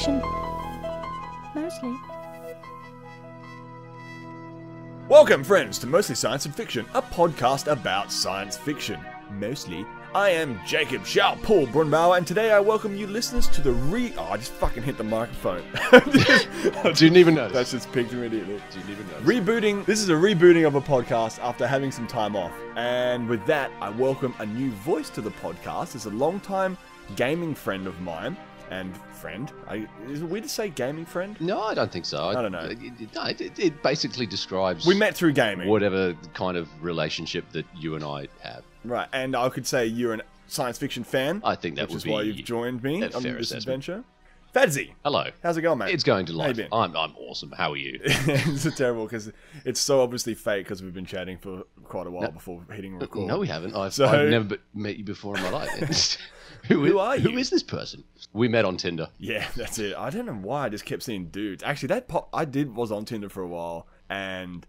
fiction. Mostly. Welcome, friends, to Mostly Science and Fiction, a podcast about science fiction. Mostly. I am Jakob Paul Brunbauer, and today I welcome you listeners to the Oh, I just fucking hit the microphone. Didn't even notice. That's just picked immediately. Didn't even notice. Rebooting. This is a rebooting of a podcast after having some time off. And with that, I welcome a new voice to the podcast. It's a long-time gaming friend of mine. And friend? Is it weird to say gaming friend? No, I don't think so. I don't know. It basically describes... We met through gaming. Whatever kind of relationship that you and I have. Right, and I could say you're a science fiction fan. I think that would be... Which is why you've joined me on this assessment. adventure. Fadzy. Hello. How's it going, mate? It's going to How life. you been? I'm awesome. How are you? It's terrible because it's so obviously fake because we've been chatting for quite a while before hitting record. No, we haven't. I've So- never met you before in my life. Who are you? Who is this person? We met on Tinder. Yeah, that's it. I don't know why I just kept seeing dudes. Actually, I was on Tinder for a while, and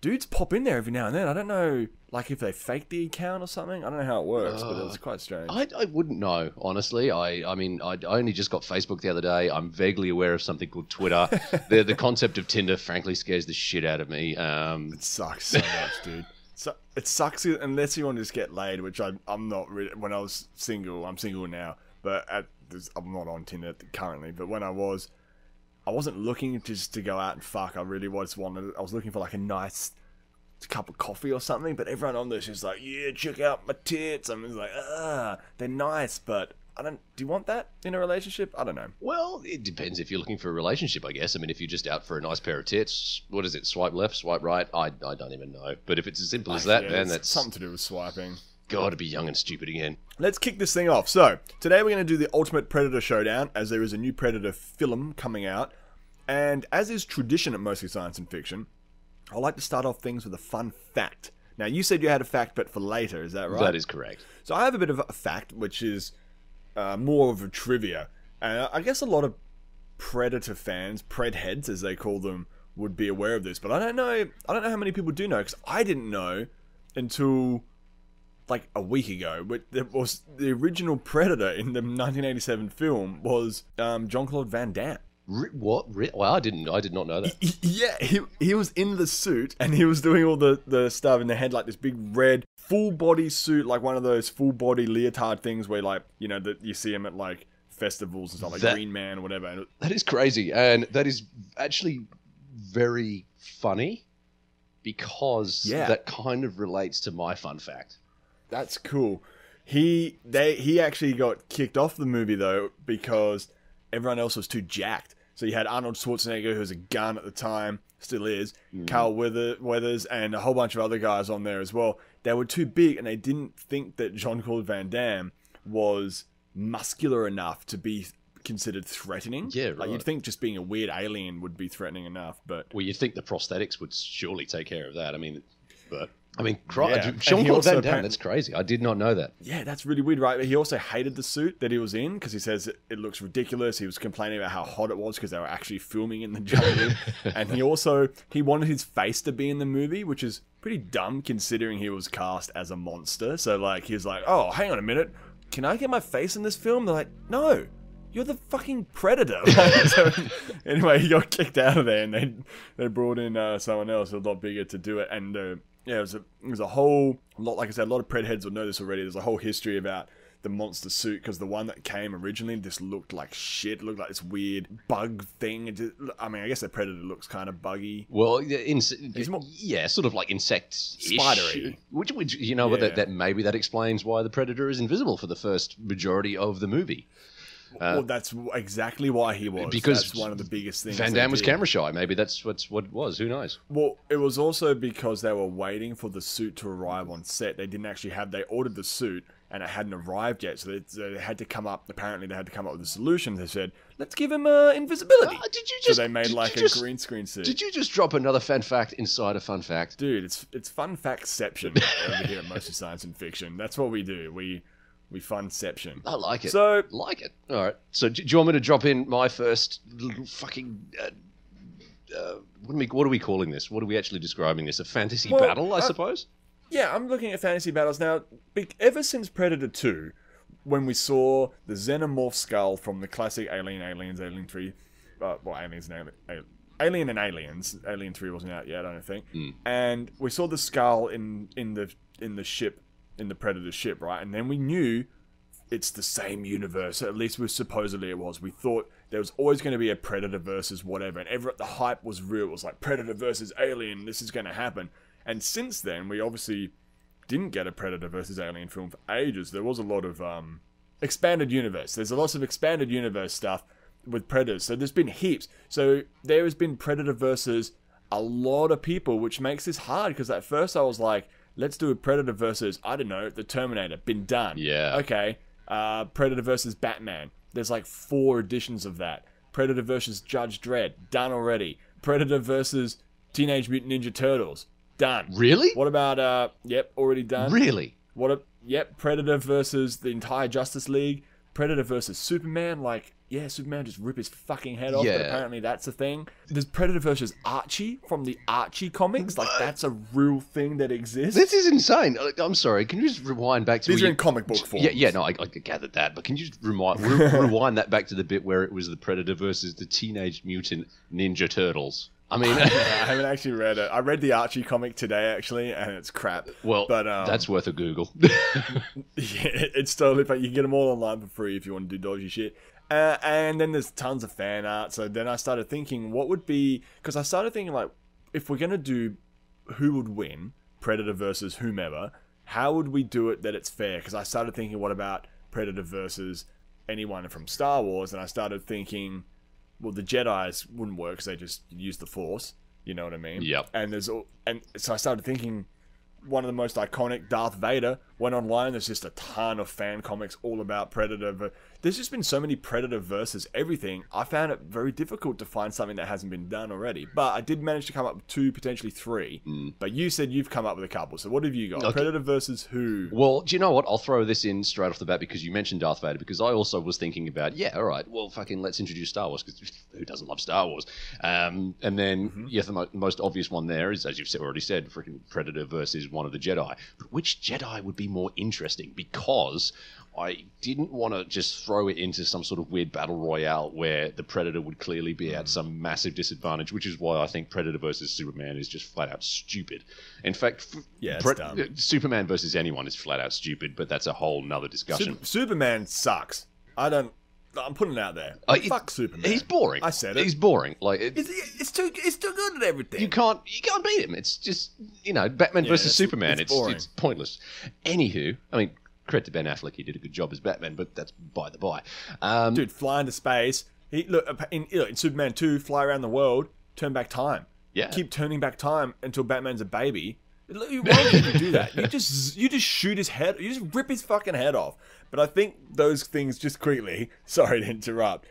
dudes pop in there every now and then. I don't know, like if they fake the account or something. I don't know how it works, but it was quite strange. I wouldn't know, honestly. I mean, I only just got Facebook the other day. I'm vaguely aware of something called Twitter. The concept of Tinder, frankly, scares the shit out of me. It sucks so much, dude. So it sucks unless you want to just get laid, which I'm not really. When I was single, I'm single now, but I'm not on Tinder currently. But when I wasn't looking just to go out and fuck. I really was wanted. I was looking for like a nice cup of coffee or something. But everyone on there's just like, yeah, check out my tits. I'm just like, they're nice, but I don't. Do you want that in a relationship? I don't know. Well, it depends if you're looking for a relationship, I guess. I mean, if you're just out for a nice pair of tits, what is it? Swipe left, swipe right? I don't even know. But if it's as simple as that, man, that's something to do with swiping. God, to be young and stupid again. Let's kick this thing off. So, today we're going to do the ultimate Predator Showdown, as there is a new Predator film coming out. And as is tradition at Mostly Science and Fiction, I like to start off things with a fun fact. Now, you said you had a fact, but for later, is that right? That is correct. So I have a bit of a fact, which is more of a trivia. And I guess a lot of Predator fans, Pred heads as they call them, would be aware of this. But I don't know how many people do know, because I didn't know until like a week ago. But it was the original Predator in the 1987 film was Jean-Claude Van Damme. What? Well, I did not know that. Yeah, he was in the suit and he was doing all the stuff, and they had like this big red full body suit, like one of those full body leotard things where, like, you know, that you see him at like festivals and stuff, like Green Man or whatever. That is crazy, and that is actually very funny because that kind of relates to my fun fact. That's cool. He actually got kicked off the movie though because everyone else was too jacked. So you had Arnold Schwarzenegger, who was a gun at the time, still is, Carl Weathers, and a whole bunch of other guys on there as well. They were too big, and they didn't think that Jean-Claude Van Damme was muscular enough to be considered threatening. Yeah, right. Like, you'd think just being a weird alien would be threatening enough, but... Well, you'd think the prosthetics would surely take care of that. Yeah. Jean-Claude Van Damme, that's crazy. I did not know that. Yeah, that's really weird, right? But he also hated the suit that he was in because he says it looks ridiculous. He was complaining about how hot it was because they were actually filming in the jungle. And he wanted his face to be in the movie, which is pretty dumb considering he was cast as a monster. So, like, he was like, oh, hang on a minute. Can I get my face in this film? They're like, no. You're the fucking Predator. So, anyway, he got kicked out of there, and they brought in someone else a lot bigger to do it. And yeah, it was a whole lot. Like I said, a lot of Pred heads will know this already. There's a whole history about the monster suit because the one that came originally just looked like shit. It looked like this weird bug thing. I mean, I guess the Predator looks kind of buggy. Well, sort of like insect-ish. Spidery. Which you know, that maybe that explains why the Predator is invisible for the first majority of the movie. Well, that's exactly why he was. Because that's one of the biggest things. Van Damme was camera shy. Maybe that's what it was. Who knows? Well, it was also because they were waiting for the suit to arrive on set. They didn't actually they ordered the suit and it hadn't arrived yet. So they had to come up, apparently they had to come up with a solution. They said, let's give him invisibility. So they made like a green screen suit. Did you just drop another fun fact inside a fun fact? Dude, it's fun factception over here at Mostly Science and Fiction. That's what we do. We funception. I like it. So, like it. All right. So, do you want me to drop in my first little fucking? What are we calling this? What are we actually describing this? A fantasy battle, I suppose. Yeah, I'm looking at fantasy battles now. Ever since Predator 2, when we saw the xenomorph skull from the classic Aliens, Alien 3, Alien and Aliens. Alien 3 wasn't out yet, I don't think. And we saw the skull in the ship, in the Predator ship, right? And then we knew it's the same universe. At least supposedly it was. We thought there was always going to be a Predator versus whatever, and the hype was real. It was like Predator versus Alien. This is going to happen. And since then, we obviously didn't get a Predator versus Alien film for ages. There was a lot of expanded universe. There's a lot of expanded universe stuff with Predators. So there's been heaps. So there has been Predator versus a lot of people, which makes this hard, because at first I was like, let's do a Predator versus, I don't know, the Terminator. Been done. Yeah. Okay. Predator versus Batman. There's like 4 editions of that. Predator versus Judge Dredd. Done already. Predator versus Teenage Mutant Ninja Turtles. Done. Really? What about, yep, already done. Really? Yep, Predator versus the entire Justice League. Predator versus Superman. Like, yeah, Superman just rip his fucking head off, but apparently that's a thing. There's Predator versus Archie from the Archie comics. Like, that's a real thing that exists. This is insane. I'm sorry. Can you just rewind back to... These are in comic book form. Yeah, no, I gathered that. But can you just rewind that back to the bit where it was the Predator versus the Teenage Mutant Ninja Turtles? I mean... I haven't actually read it. I read the Archie comic today, actually, and it's crap. Well, but, that's worth a Google. Yeah, it's totally fun. You can get them all online for free if you want to do dodgy shit. And then there's tons of fan art. So then I started thinking, what would be... Because I started thinking, like, if we're going to do who would win, Predator versus whomever, how would we do it that it's fair? Because I started thinking, what about Predator versus anyone from Star Wars? And I started thinking, well, the Jedis wouldn't work because they just use the Force. You know what I mean? Yep. And so I started thinking... One of the most iconic, Darth Vader, went online. There's just a ton of fan comics all about Predator. There's just been so many Predator versus everything. I found it very difficult to find something that hasn't been done already. But I did manage to come up with 2, potentially 3. But you said you've come up with a couple. So what have you got? Okay. Predator versus who? Well, do you know what? I'll throw this in straight off the bat because you mentioned Darth Vader. Because I also was thinking about, yeah, all right, well, fucking let's introduce Star Wars. Because who doesn't love Star Wars? And then, yeah, the most obvious one there is, as you've already said, freaking Predator versus one of the Jedi. But which Jedi would be more interesting? Because I didn't want to just throw it into some sort of weird battle royale where the Predator would clearly be at some massive disadvantage, which is why I think Predator versus Superman is just flat out stupid. In fact, Superman versus anyone is flat out stupid, but that's a whole nother discussion. Superman sucks. I'm putting it out there. Fuck Superman. He's boring. I said it. He's boring. Like it's too good at everything. You can't beat him. It's just Batman versus Superman. It's pointless. Anywho, I mean, credit to Ben Affleck. He did a good job as Batman, but that's by the by. Dude, fly into space. In Superman 2, fly around the world, turn back time. Yeah. Keep turning back time until Batman's a baby. Why would you do that? You just shoot his head. You just rip his fucking head off. But I think those things, just quickly, sorry to interrupt,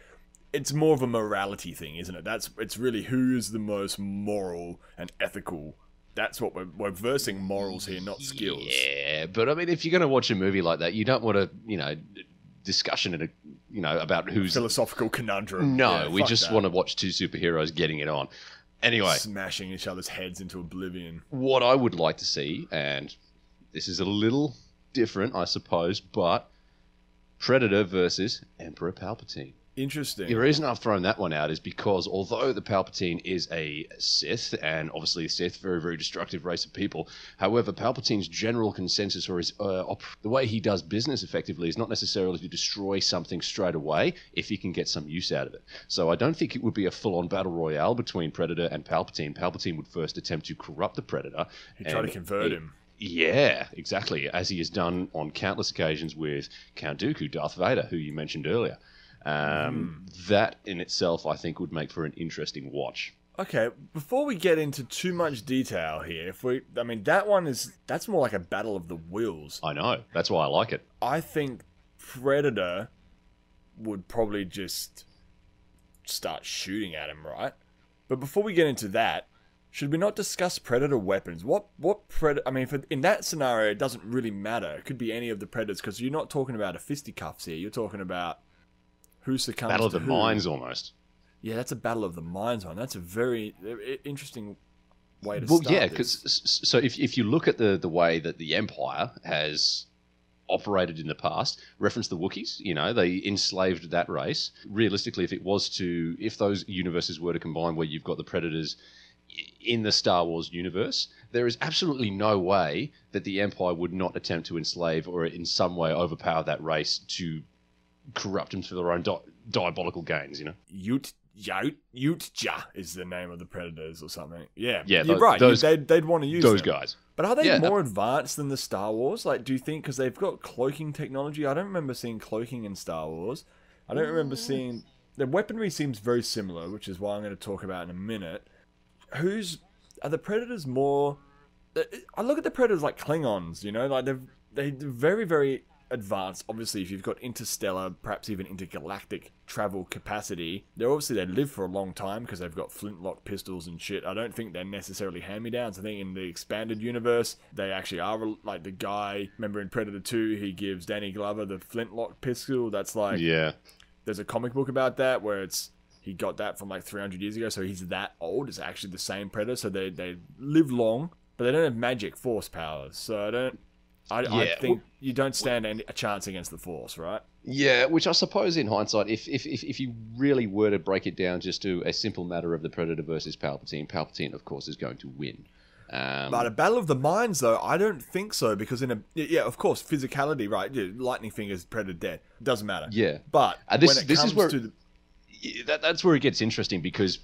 it's more of a morality thing, isn't it? It's really who's the most moral and ethical. That's what we're versing morals here, not skills. Yeah, but I mean, if you're going to watch a movie like that, you don't want to, discussion about who's philosophical conundrum. No, we just want to watch 2 superheroes getting it on. Anyway, smashing each other's heads into oblivion. What I would like to see, and this is a little different, I suppose, but Predator versus Emperor Palpatine. Interesting. The reason I've thrown that one out is because although the Palpatine is a Sith, and obviously Sith, very, very destructive race of people, however, Palpatine's general consensus or his the way he does business effectively is not necessarily to destroy something straight away if he can get some use out of it. So I don't think it would be a full-on battle royale between Predator and Palpatine. Palpatine would first attempt to corrupt the Predator. He'd try to convert him. Yeah, exactly, as he has done on countless occasions with Count Dooku, Darth Vader, who you mentioned earlier. That in itself, I think, would make for an interesting watch. Okay, before we get into too much detail here, that's more like a battle of the wills. I know, that's why I like it. I think Predator would probably just start shooting at him, right? But before we get into that, should we not discuss Predator weapons? What Predator... I mean, in that scenario, it doesn't really matter. It could be any of the Predators, because you're not talking about a fisticuffs here. You're talking about who succumbs Battle of to the who. Minds, almost. Yeah, that's a Battle of the Minds one. That's a very interesting way to start yeah, because... So if you look at the way that the Empire has operated in the past. Reference the Wookiees, you know, they enslaved that race. Realistically, if those universes were to combine where you've got the Predators in the Star Wars universe, there is absolutely no way that the Empire would not attempt to enslave or in some way overpower that race to corrupt them for their own diabolical gains, you know? Utja is the name of the Predators or something. Yeah, Yeah, you're right. They'd want to use those them. guys. But are they Yeah. more advanced than the Star Wars? Like, do you think, because they've got cloaking technology? I don't remember seeing cloaking in Star Wars. I don't remember seeing... The weaponry seems very similar, which is why I'm going to talk about in a minute. Are the Predators more... I look at the Predators like Klingons, you know? Like, they're very, very advanced. Obviously, if you've got interstellar, perhaps even intergalactic travel capacity, they live for a long time because they've got flintlock pistols and shit. I don't think they're necessarily hand-me-downs. I think in the expanded universe, they actually are, like the guy, remember in Predator 2, he gives Danny Glover the flintlock pistol. That's like... Yeah. There's a comic book about that where he got that from like 300 years ago, so he's that old. It's actually the same Predator, so they live long, but they don't have magic force powers. So I think you don't stand a chance against the Force, right? Yeah, which I suppose in hindsight, if you really were to break it down just to a simple matter of the Predator versus Palpatine, of course, is going to win. But a battle of the minds, though, I don't think so, because of course, physicality, right? Yeah, lightning fingers, Predator dead. Doesn't matter. Yeah. But this is where that's where it gets interesting, because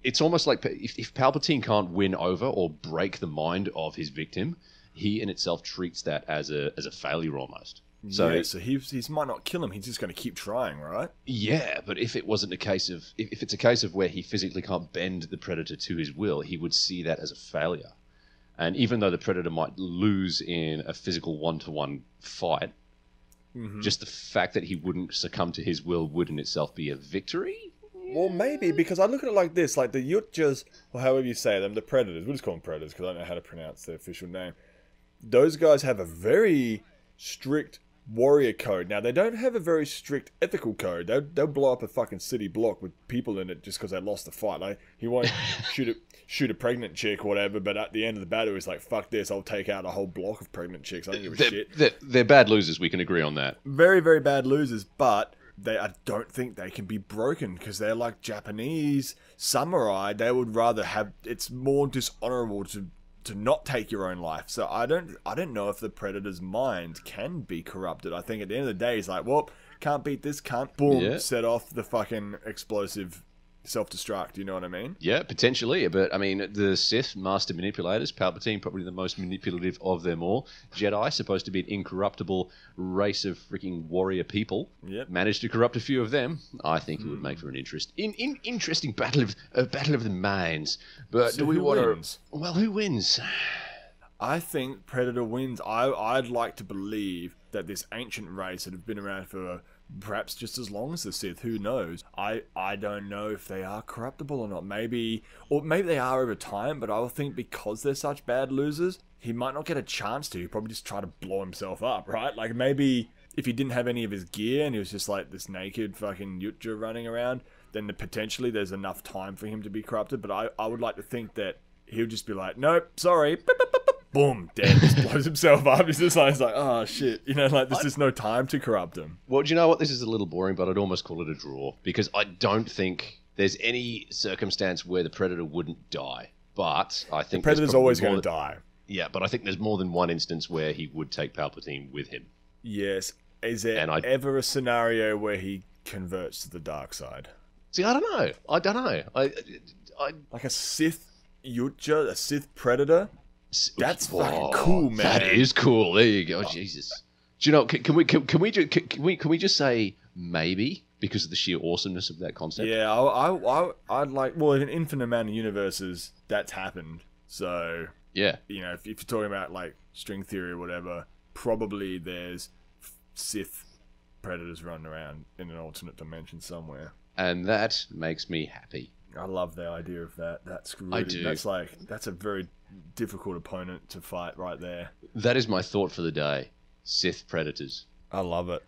it's almost like if Palpatine can't win over or break the mind of his victim, he in itself treats that as a failure almost. So he might not kill him. He's just going to keep trying, right? Yeah, but if it's a case of where he physically can't bend the Predator to his will, he would see that as a failure. And even though the Predator might lose in a physical one-to-one fight, just the fact that he wouldn't succumb to his will would in itself be a victory. Well, maybe, because I look at it like this, like the Yutjas, or however you say them, the Predators, we'll just call them Predators because I don't know how to pronounce their official name. Those guys have a very strict warrior code. Now, they don't have a very strict ethical code. They'll blow up a fucking city block with people in it just because they lost the fight. Like, he won't shoot a pregnant chick or whatever, but at the end of the battle, he's like, fuck this, I'll take out a whole block of pregnant chicks. I don't give a shit. They're bad losers, we can agree on that. Very, very bad losers, but I don't think they can be broken because they're like Japanese samurai. They would rather have... It's more dishonorable to not take your own life. So I don't know if the Predator's mind can be corrupted. I think at the end of the day, he's like, well, can't beat this, can't, boom, set off the fucking explosive self-destruct, you know what I mean? Yeah, potentially, but I mean, the Sith, master manipulators, Palpatine, probably the most manipulative of them all. Jedi, supposed to be an incorruptible race of freaking warrior people, managed to corrupt a few of them. I think it would make for an interesting battle of the minds. But So do we who want wins? to? Well, who wins? I think Predator wins. I'd like to believe that this ancient race that have been around for perhaps just as long as the Sith, who knows? I don't know if they are corruptible or not. Maybe they are over time, but I think because they're such bad losers, he might not get a chance to. He'd probably just try to blow himself up, right? Like, maybe if he didn't have any of his gear and he was just like this naked fucking Yutja running around, then potentially there's enough time for him to be corrupted. But I would like to think that he'll just be like, nope, sorry, boom, dead, just blows himself up. He's just like, oh shit, you know, like there's just no time to corrupt him. Well, do you know what? This is a little boring, but I'd almost call it a draw, because I don't think there's any circumstance where the Predator wouldn't die. But I think the Predator's always going to die. Yeah, but I think there's more than one instance where he would take Palpatine with him. Yes. Is there ever a scenario where he converts to the dark side? See, I don't know. I like a Sith Yutja, a Sith Predator? That's fucking cool, man. That is cool. There you go. Jesus. Do you know? Can we just say maybe because of the sheer awesomeness of that concept? Yeah, I'd like. Well, in an infinite amount of universes, that's happened. So yeah, you know, if you're talking about like string theory or whatever, probably there's Sith Predators running around in an alternate dimension somewhere. And that makes me happy. I love the idea of that. That's really, I do. That's a very difficult opponent to fight right there. That is my thought for the day. Sith Predators. I love it.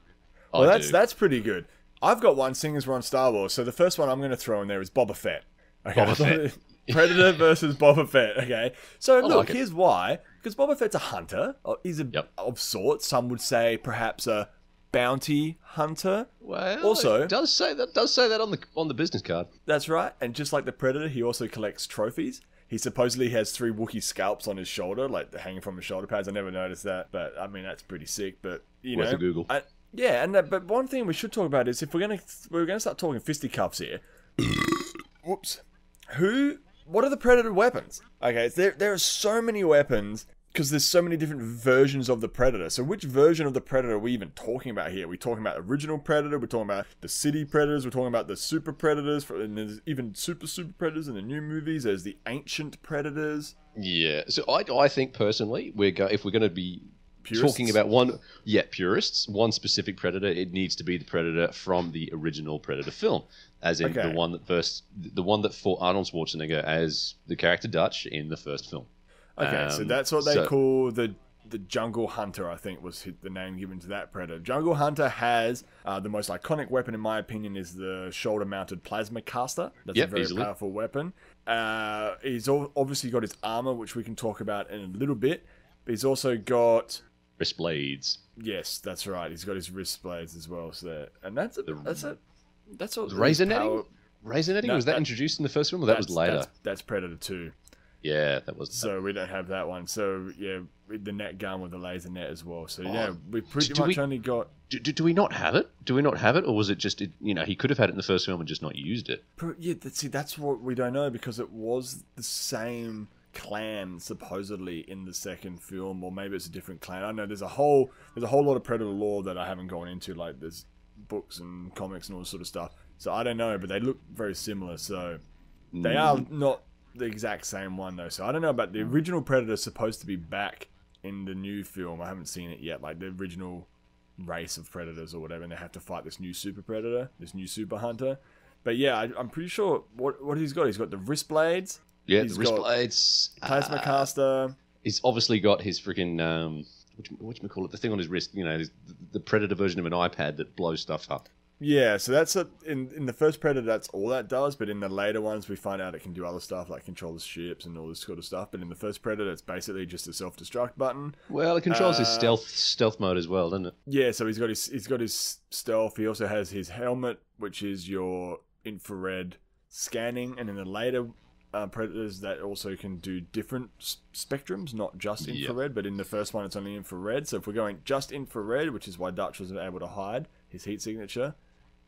Well, that's pretty good. I've got one, seeing as we're on Star Wars. So the first one I'm going to throw in there is Boba Fett. Okay, Boba Fett. Predator versus Boba Fett. Okay, so look, like it. here's why. Because Boba Fett's a hunter. He's Yep. of sorts. Some would say perhaps a bounty hunter. Well, Also, it does say that on the business card. that's right. And just like the Predator, he also collects trophies. He supposedly has 3 Wookiee scalps on his shoulder, like hanging from his shoulder pads. I never noticed that, but I mean that's pretty sick. But you Worth know, a Google. yeah. And but one thing we should talk about is if we're gonna start talking fisticuffs here. Whoops. What are the Predator weapons? Okay, there are so many weapons because there's so many different versions of the Predator. So which version of the Predator are we even talking about here? We're talking about original Predator, we're talking about the city Predators, we're talking about the super Predators, and there's even super Predators in the new movies. There's the ancient Predators. Yeah. So I think personally, if we're going to be Purists? talking about purists, one specific Predator, it needs to be the Predator from the original Predator film, as in Okay. the one that fought Arnold Schwarzenegger as the character Dutch in the first film. Okay, so that's what they call the Jungle Hunter, I think was the name given to that Predator. Jungle Hunter has the most iconic weapon, in my opinion, is the shoulder-mounted plasma caster. That's a very powerful weapon. He's obviously got his armor, which we can talk about in a little bit. But he's also got wrist blades. Yes, that's right. He's got his wrist blades as well. So that's what razor netting. Razor netting, was that introduced in the first film, or that was later? That's Predator 2. Yeah, that was. So we don't have that one. So yeah, with the net gun with the laser net as well. So yeah, we pretty much only got. Do we not have it? Do we not have it, or was it just he could have had it in the first film and just not used it? Yeah, that's what we don't know because it was the same clan supposedly in the second film, or maybe it's a different clan. I don't know. There's a whole lot of Predator lore that I haven't gone into. Like there's books and comics and all this sort of stuff. So I don't know, but they look very similar. So they are not the exact same one though, so I don't know about the original Predator. Supposed to be back in the new film. I haven't seen it yet, like the original race of Predators or whatever, and they have to fight this new super Predator, this new super hunter. But yeah, I'm pretty sure what he's got the wrist blades. Yeah, the wrist blades, plasma caster. He's obviously got his freaking whatchamacallit, the thing on his wrist, the Predator version of an iPad that blows stuff up. Yeah, so that's in the first Predator, that's all that does. But in the later ones, we find out it can do other stuff like control the ships and all this sort of stuff. But in the first Predator, it's basically just a self-destruct button. Well, it controls his stealth mode as well, doesn't it? Yeah, so he's got his stealth. He also has his helmet, which is your infrared scanning. And in the later Predators, that also can do different spectrums, not just infrared. But in the first one, it's only infrared. So if we're going just infrared, which is why Dutch was able to hide his heat signature.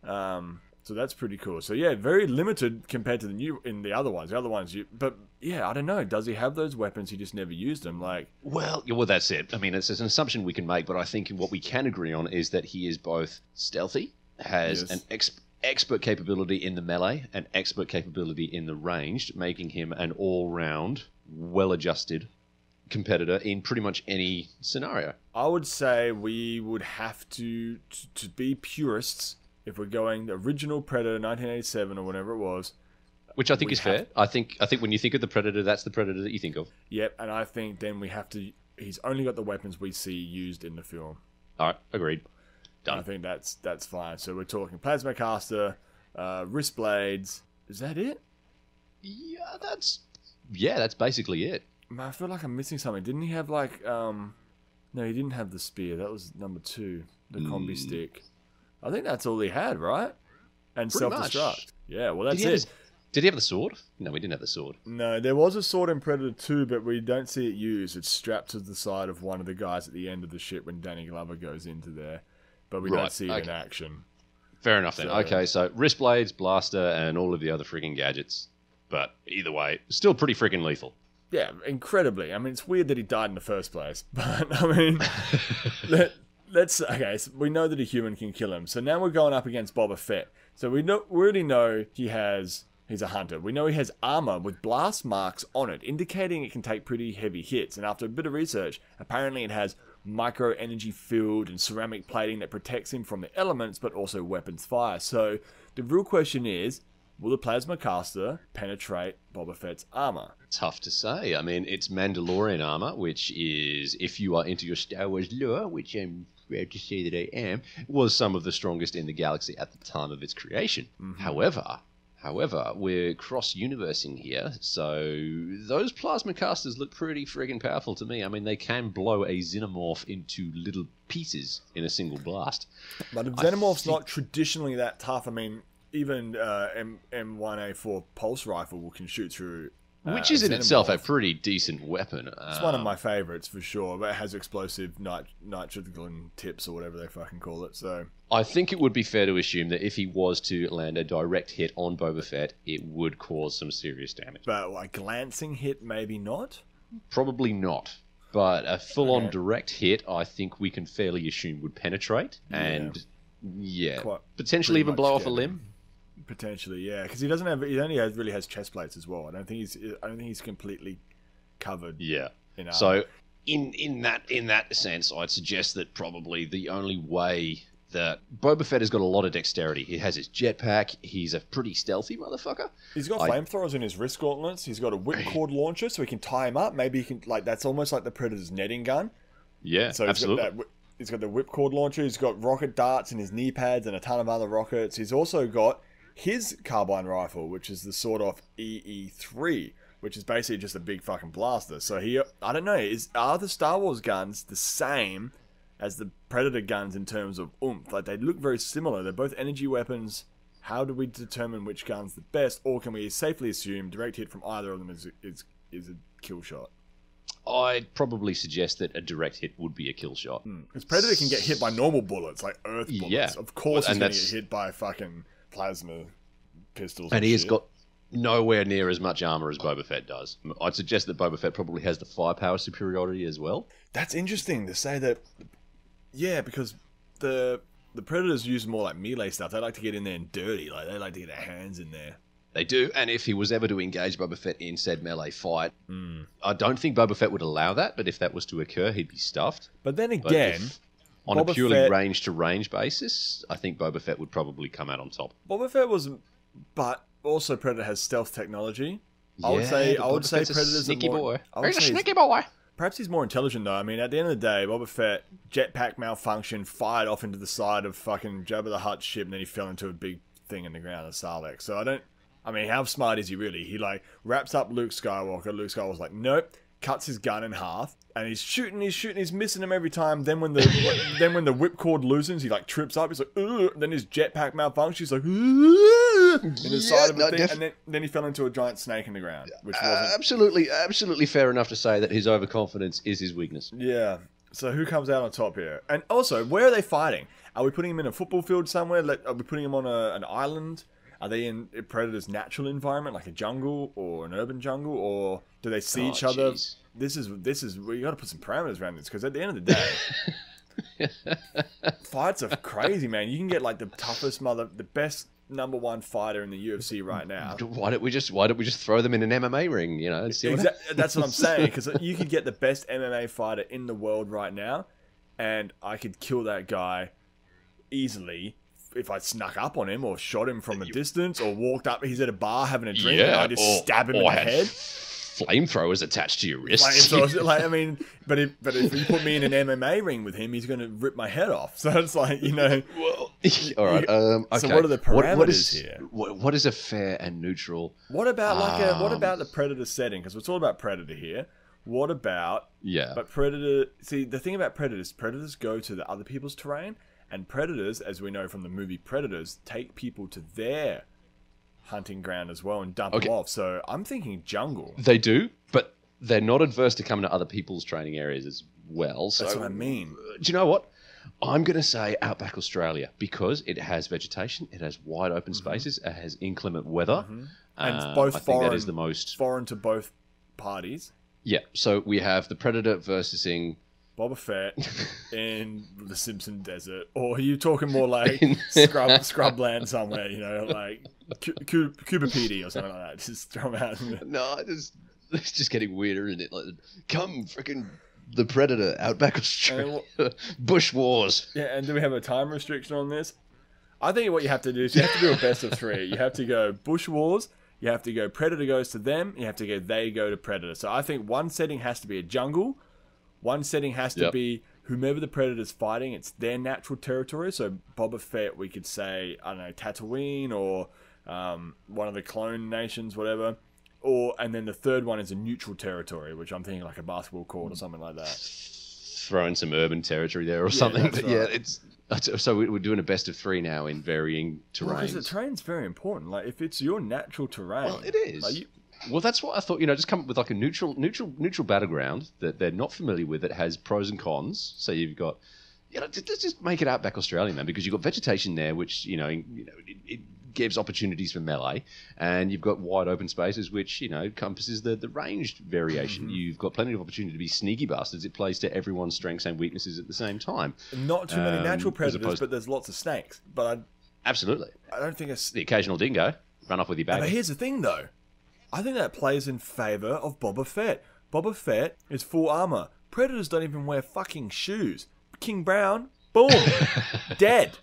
So that's pretty cool. So yeah, very limited compared to the other ones. The other ones, but yeah, I don't know. Does he have those weapons? He just never used them. Well, that's it. I mean, it's an assumption we can make, but I think what we can agree on is that he is both stealthy, has an expert capability in the melee, and expert capability in the ranged, making him an all-round, well-adjusted competitor in pretty much any scenario. I would say we would have to be purists if we're going the original Predator 1987 or whatever it was, which I think is fair. I think when you think of the Predator, that's the Predator that you think of. Yep, and I think then we have to. He's only got the weapons we see used in the film. All right, agreed. Done. I think that's fine. So we're talking plasma caster, wrist blades. Is that it? Yeah, that's basically it. I feel like I'm missing something. Didn't he have no, he didn't have the spear. That was number 2, the combi stick. I think that's all he had, right? And self-destruct. Yeah, well, that's it. Did he have the sword? No, we didn't have the sword. No, there was a sword in Predator 2, but we don't see it used. It's strapped to the side of one of the guys at the end of the ship when Danny Glover goes into there. But we don't see it in action. Fair enough then. Okay, so wrist blades, blaster, and all of the other freaking gadgets. But either way, still pretty freaking lethal. Yeah, incredibly. I mean, it's weird that he died in the first place, but I mean, okay. So we know that a human can kill him. So now we're going up against Boba Fett. So we already know he's a hunter. We know he has armor with blast marks on it, indicating it can take pretty heavy hits. And after a bit of research, apparently it has micro energy field and ceramic plating that protects him from the elements, but also weapons fire. So the real question is, will the plasma caster penetrate Boba Fett's armor? Tough to say. I mean, it's Mandalorian armor, which is, if you are into your Star Wars lore, which I'm proud to say that I am, was some of the strongest in the galaxy at the time of its creation. Mm-hmm. However, we're cross-universing here, so those plasma casters look pretty friggin' powerful to me. I mean, they can blow a xenomorph into little pieces in a single blast. But a xenomorph's not traditionally that tough. I mean, even M1A4 pulse rifle can shoot through. Which is in itself a pretty decent weapon. It's one of my favorites for sure, but it has explosive nitrogen tips or whatever they fucking call it. So I think it would be fair to assume that if he was to land a direct hit on Boba Fett, it would cause some serious damage. But like glancing hit, maybe not? Probably not. But a full-on direct hit, I think we can fairly assume would penetrate and, potentially even blow off a limb. Potentially, yeah, because he doesn't have. He only really has chest plates as well. I don't think he's completely covered. Yeah. In armor. So in that sense, I'd suggest that probably the only way that Boba Fett has got a lot of dexterity. He has his jetpack. He's a pretty stealthy motherfucker. He's got flamethrowers in his wrist gauntlets. He's got a whipcord launcher, so he can tie him up. Maybe he can that's almost like the Predator's netting gun. Yeah, so absolutely. He's got the whipcord launcher. He's got rocket darts in his knee pads and a ton of other rockets. He's also got his carbine rifle, which is the sort-of E23, which is basically just a big fucking blaster. So I don't know, are the Star Wars guns the same as the Predator guns in terms of oomph? Like, they look very similar. They're both energy weapons. How do we determine which gun's the best? Or can we safely assume direct hit from either of them is a kill shot? I'd probably suggest that a direct hit would be a kill shot. Because Predator can get hit by normal bullets, like Earth bullets. Yeah. Of course he's going to get hit by fucking plasma pistols. And he has got nowhere near as much armor as Boba Fett does. I'd suggest that Boba Fett probably has the firepower superiority as well. That's interesting to say that. Yeah, because the Predators use more like melee stuff. They like to get in there and dirty. Like, they like to get their hands in there. They do, and if he was ever to engage Boba Fett in said melee fight, I don't think Boba Fett would allow that, but if that was to occur, he'd be stuffed. But then again, on a purely range-to-range basis, I think Boba Fett would probably come out on top. Boba Fett was... But also Predator has stealth technology. I would say Predator's a sneaky boy. He's a sneaky boy. Perhaps he's more intelligent, though. I mean, at the end of the day, Boba Fett, jetpack malfunction, fired off into the side of fucking Jabba the Hutt's ship, and then he fell into a big thing in the ground of Sarlacc. So I mean, how smart is he really? He, wraps up Luke Skywalker. Luke Skywalker's like, nope. Cuts his gun in half, and he's shooting, he's missing him every time. Then when the whipcord loosens, he trips up. He's like, ugh. Then his jetpack malfunctions. He's like, ugh, in the side of the thing, and then he fell into a giant snake in the ground, which wasn't absolutely fair enough to say that his overconfidence is his weakness. Yeah. So who comes out on top here? And also, where are they fighting? Are we putting him in a football field somewhere? Are we putting him on an island? Are they in Predator's natural environment, like a jungle or an urban jungle, or do they see each other? This is you got to put some parameters around this, because at the end of the day, fights are crazy, man. You can get the toughest the best #1 fighter in the UFC right now. Why don't we just throw them in an MMA ring? You know, that's what I'm saying, because you could get the best MMA fighter in the world right now, and I could kill that guy easily if I snuck up on him or shot him from a distance or walked up. He's at a bar having a drink and I just stab him in the head. Flamethrowers attached to your wrists. I mean, but if you put me in an MMA ring with him, he's going to rip my head off. So it's Well, all right. Okay. So what are the parameters here? What is a fair and neutral? What about what about the Predator setting? Because it's all about Predator here. What about? Yeah. But Predator. See, the thing about Predators go to the other people's terrain. And Predators, as we know from the movie Predators, take people to their hunting ground as well and dump them off. So I'm thinking jungle. They do, but they're not adverse to coming to other people's training areas as well. So that's what I mean. Do you know what? I'm going to say Outback Australia, because it has vegetation, it has wide open spaces, it has inclement weather. And it's both I think that is the most foreign to both parties. Yeah, so we have the Predator versus Boba Fett in the Simpson Desert, or are you talking more like scrubland somewhere? You know, like Cuba PD or something like that. Just throw them out. No, it's just getting weirder, isn't it? Like, come freaking the Predator, Outback Australia, Bush Wars. Yeah, and do we have a time restriction on this? I think what you have to do is you have to do a best of 3. You have to go Bush Wars. You have to go Predator goes to them. You have to go they go to Predator. So I think one setting has to be a jungle. One setting has to be whomever the Predator's fighting, it's their natural territory. So Boba Fett, we could say, I don't know, Tatooine or one of the clone nations, whatever. And then the third one is a neutral territory, which I'm thinking like a basketball court or something like that. Throw in some urban territory there or something. That's But right. yeah, so we're doing a best of 3 now in varying terrains. Because the terrain's very important. Like, if it's your natural terrain... Well, it is. Like Well, that's what I thought. Just come up with like a neutral battleground that they're not familiar with that has pros and cons. So you've got, let's just make it Outback Australia, man, because you've got vegetation there, which it gives opportunities for melee, and you've got wide open spaces, which encompasses the ranged variation. You've got plenty of opportunity to be sneaky bastards. It plays to everyone's strengths and weaknesses at the same time. Not too many natural predators, but there's lots of snakes. But absolutely, I don't think it's the occasional dingo run off with your bag. But here's the thing, though. I think that plays in favour of Boba Fett. Boba Fett is full armour. Predators don't even wear fucking shoes. King Brown, boom, dead.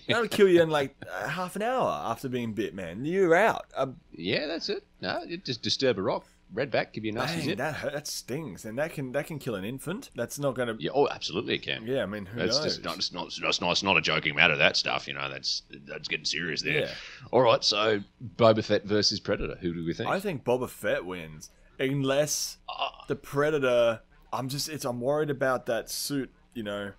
That'll kill you in like half an hour after being bit, man. You're out. Yeah, that's it. No, you just disturb a rock. Redback, give you a nasty zip. That stings, and that can kill an infant. That's not going to. Yeah, oh, absolutely, it can. Yeah, I mean, who knows? It's not a joking matter. That stuff, that's getting serious there. Yeah. All right, so Boba Fett versus Predator. Who do we think? I think Boba Fett wins, unless the Predator. I'm worried about that suit. Yeah,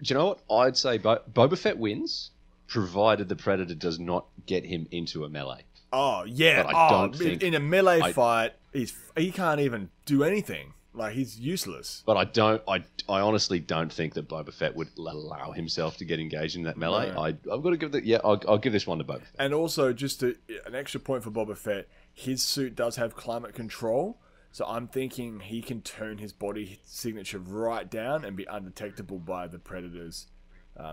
do you know what? I'd say Boba Fett wins, provided the Predator does not get him into a melee. Oh, yeah. But I don't think... In a melee fight, he can't even do anything. Like, he's useless. But I honestly don't think that Boba Fett would allow himself to get engaged in that melee. No. I've got to give I'll give this one to Boba Fett. And also, just an extra point for Boba Fett, his suit does have climate control. So I'm thinking he can turn his body signature right down and be undetectable by the Predator's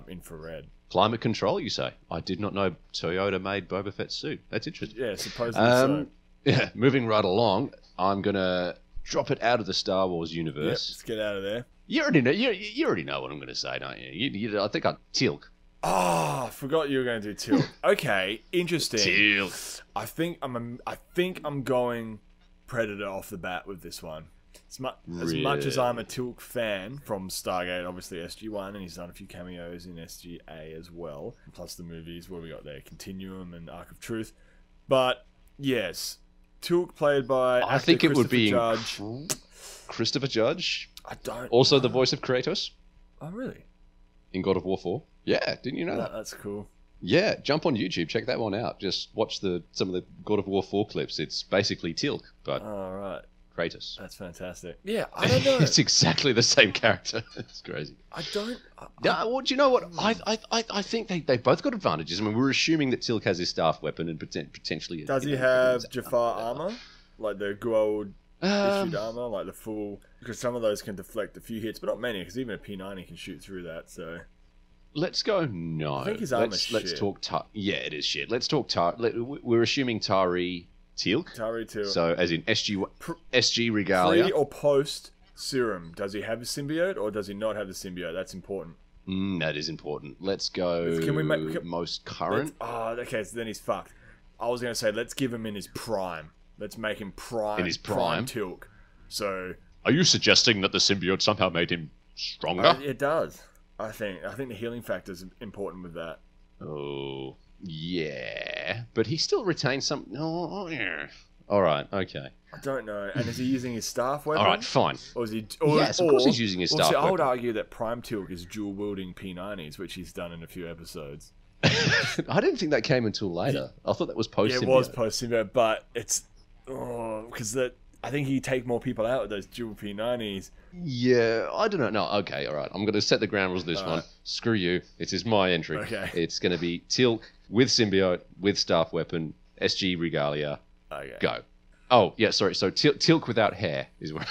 infrared. Climate control, you say? I did not know Toyota made Boba Fett's suit. That's interesting. Yeah, supposedly so. Yeah, moving right along, I'm going to drop it out of the Star Wars universe. Yep, let's get out of there. You already know what I'm going to say, don't you? I think I'd Teal'c. Oh, I forgot you were going to do Teal'c. Okay, interesting. Teal'c. I think I'm going Predator off the bat with this one. As much as I'm a Teal'c fan from Stargate, obviously SG-1, and he's done a few cameos in SG-A as well, plus the movies where we got there Continuum and Arc of Truth. But yes, Teal'c played by I think it would be Judge. Christopher Judge. I don't. Also the voice of Kratos. Oh really? In God of War 4. Yeah, didn't you know that? That's cool. Yeah, jump on YouTube, check that one out. Just watch some of the God of War 4 clips. It's basically Teal'c, but right. Kratos. That's fantastic. Yeah, I don't know. It's exactly the same character. It's crazy. Well, do you know what? I think they both got advantages. I mean, we're assuming that Teal'c has his staff weapon and potentially... Does he have Jafar armor? Like the gold issued armor? Like the full... Because some of those can deflect a few hits, but not many, because even a P90 can shoot through that, so... Let's go no. I think his armor's shit. Let's talk... Yeah, it is shit. Let's talk... We're assuming Tari... Teal'c? Tari Teal'c. So, as in SG Regalia. Pre or post serum, does he have a symbiote or does he not have the symbiote? That's important. That is important. Let's go most current. Okay, so then he's fucked. I was going to say, let's give him in his prime. Let's make him prime. In his prime? Teal'c. So... Are you suggesting that the symbiote somehow made him stronger? It does. I think the healing factor is important with that. Oh... Yeah, but he still retains some... Oh, yeah. All right, okay. I don't know. And is he using his staff weapon? All right, fine. Or is he? Yes, of course he's using his staff weapon. I would argue that Prime Teal'c is dual-wielding P90s, which he's done in a few episodes. I didn't think that came until later. I thought that was post-symbiote. Yeah, it was post-symbiote, but it's... because I think he'd take more people out with those dual P90s. Yeah, I don't know. No, okay, all right. I'm going to set the ground rules this one. Right. Screw you. Is my entry. Okay. It's going to be Teal'c with symbiote, with staff weapon, SG Regalia. Okay. Go. Oh, yeah, sorry. So Teal'c without hair is where...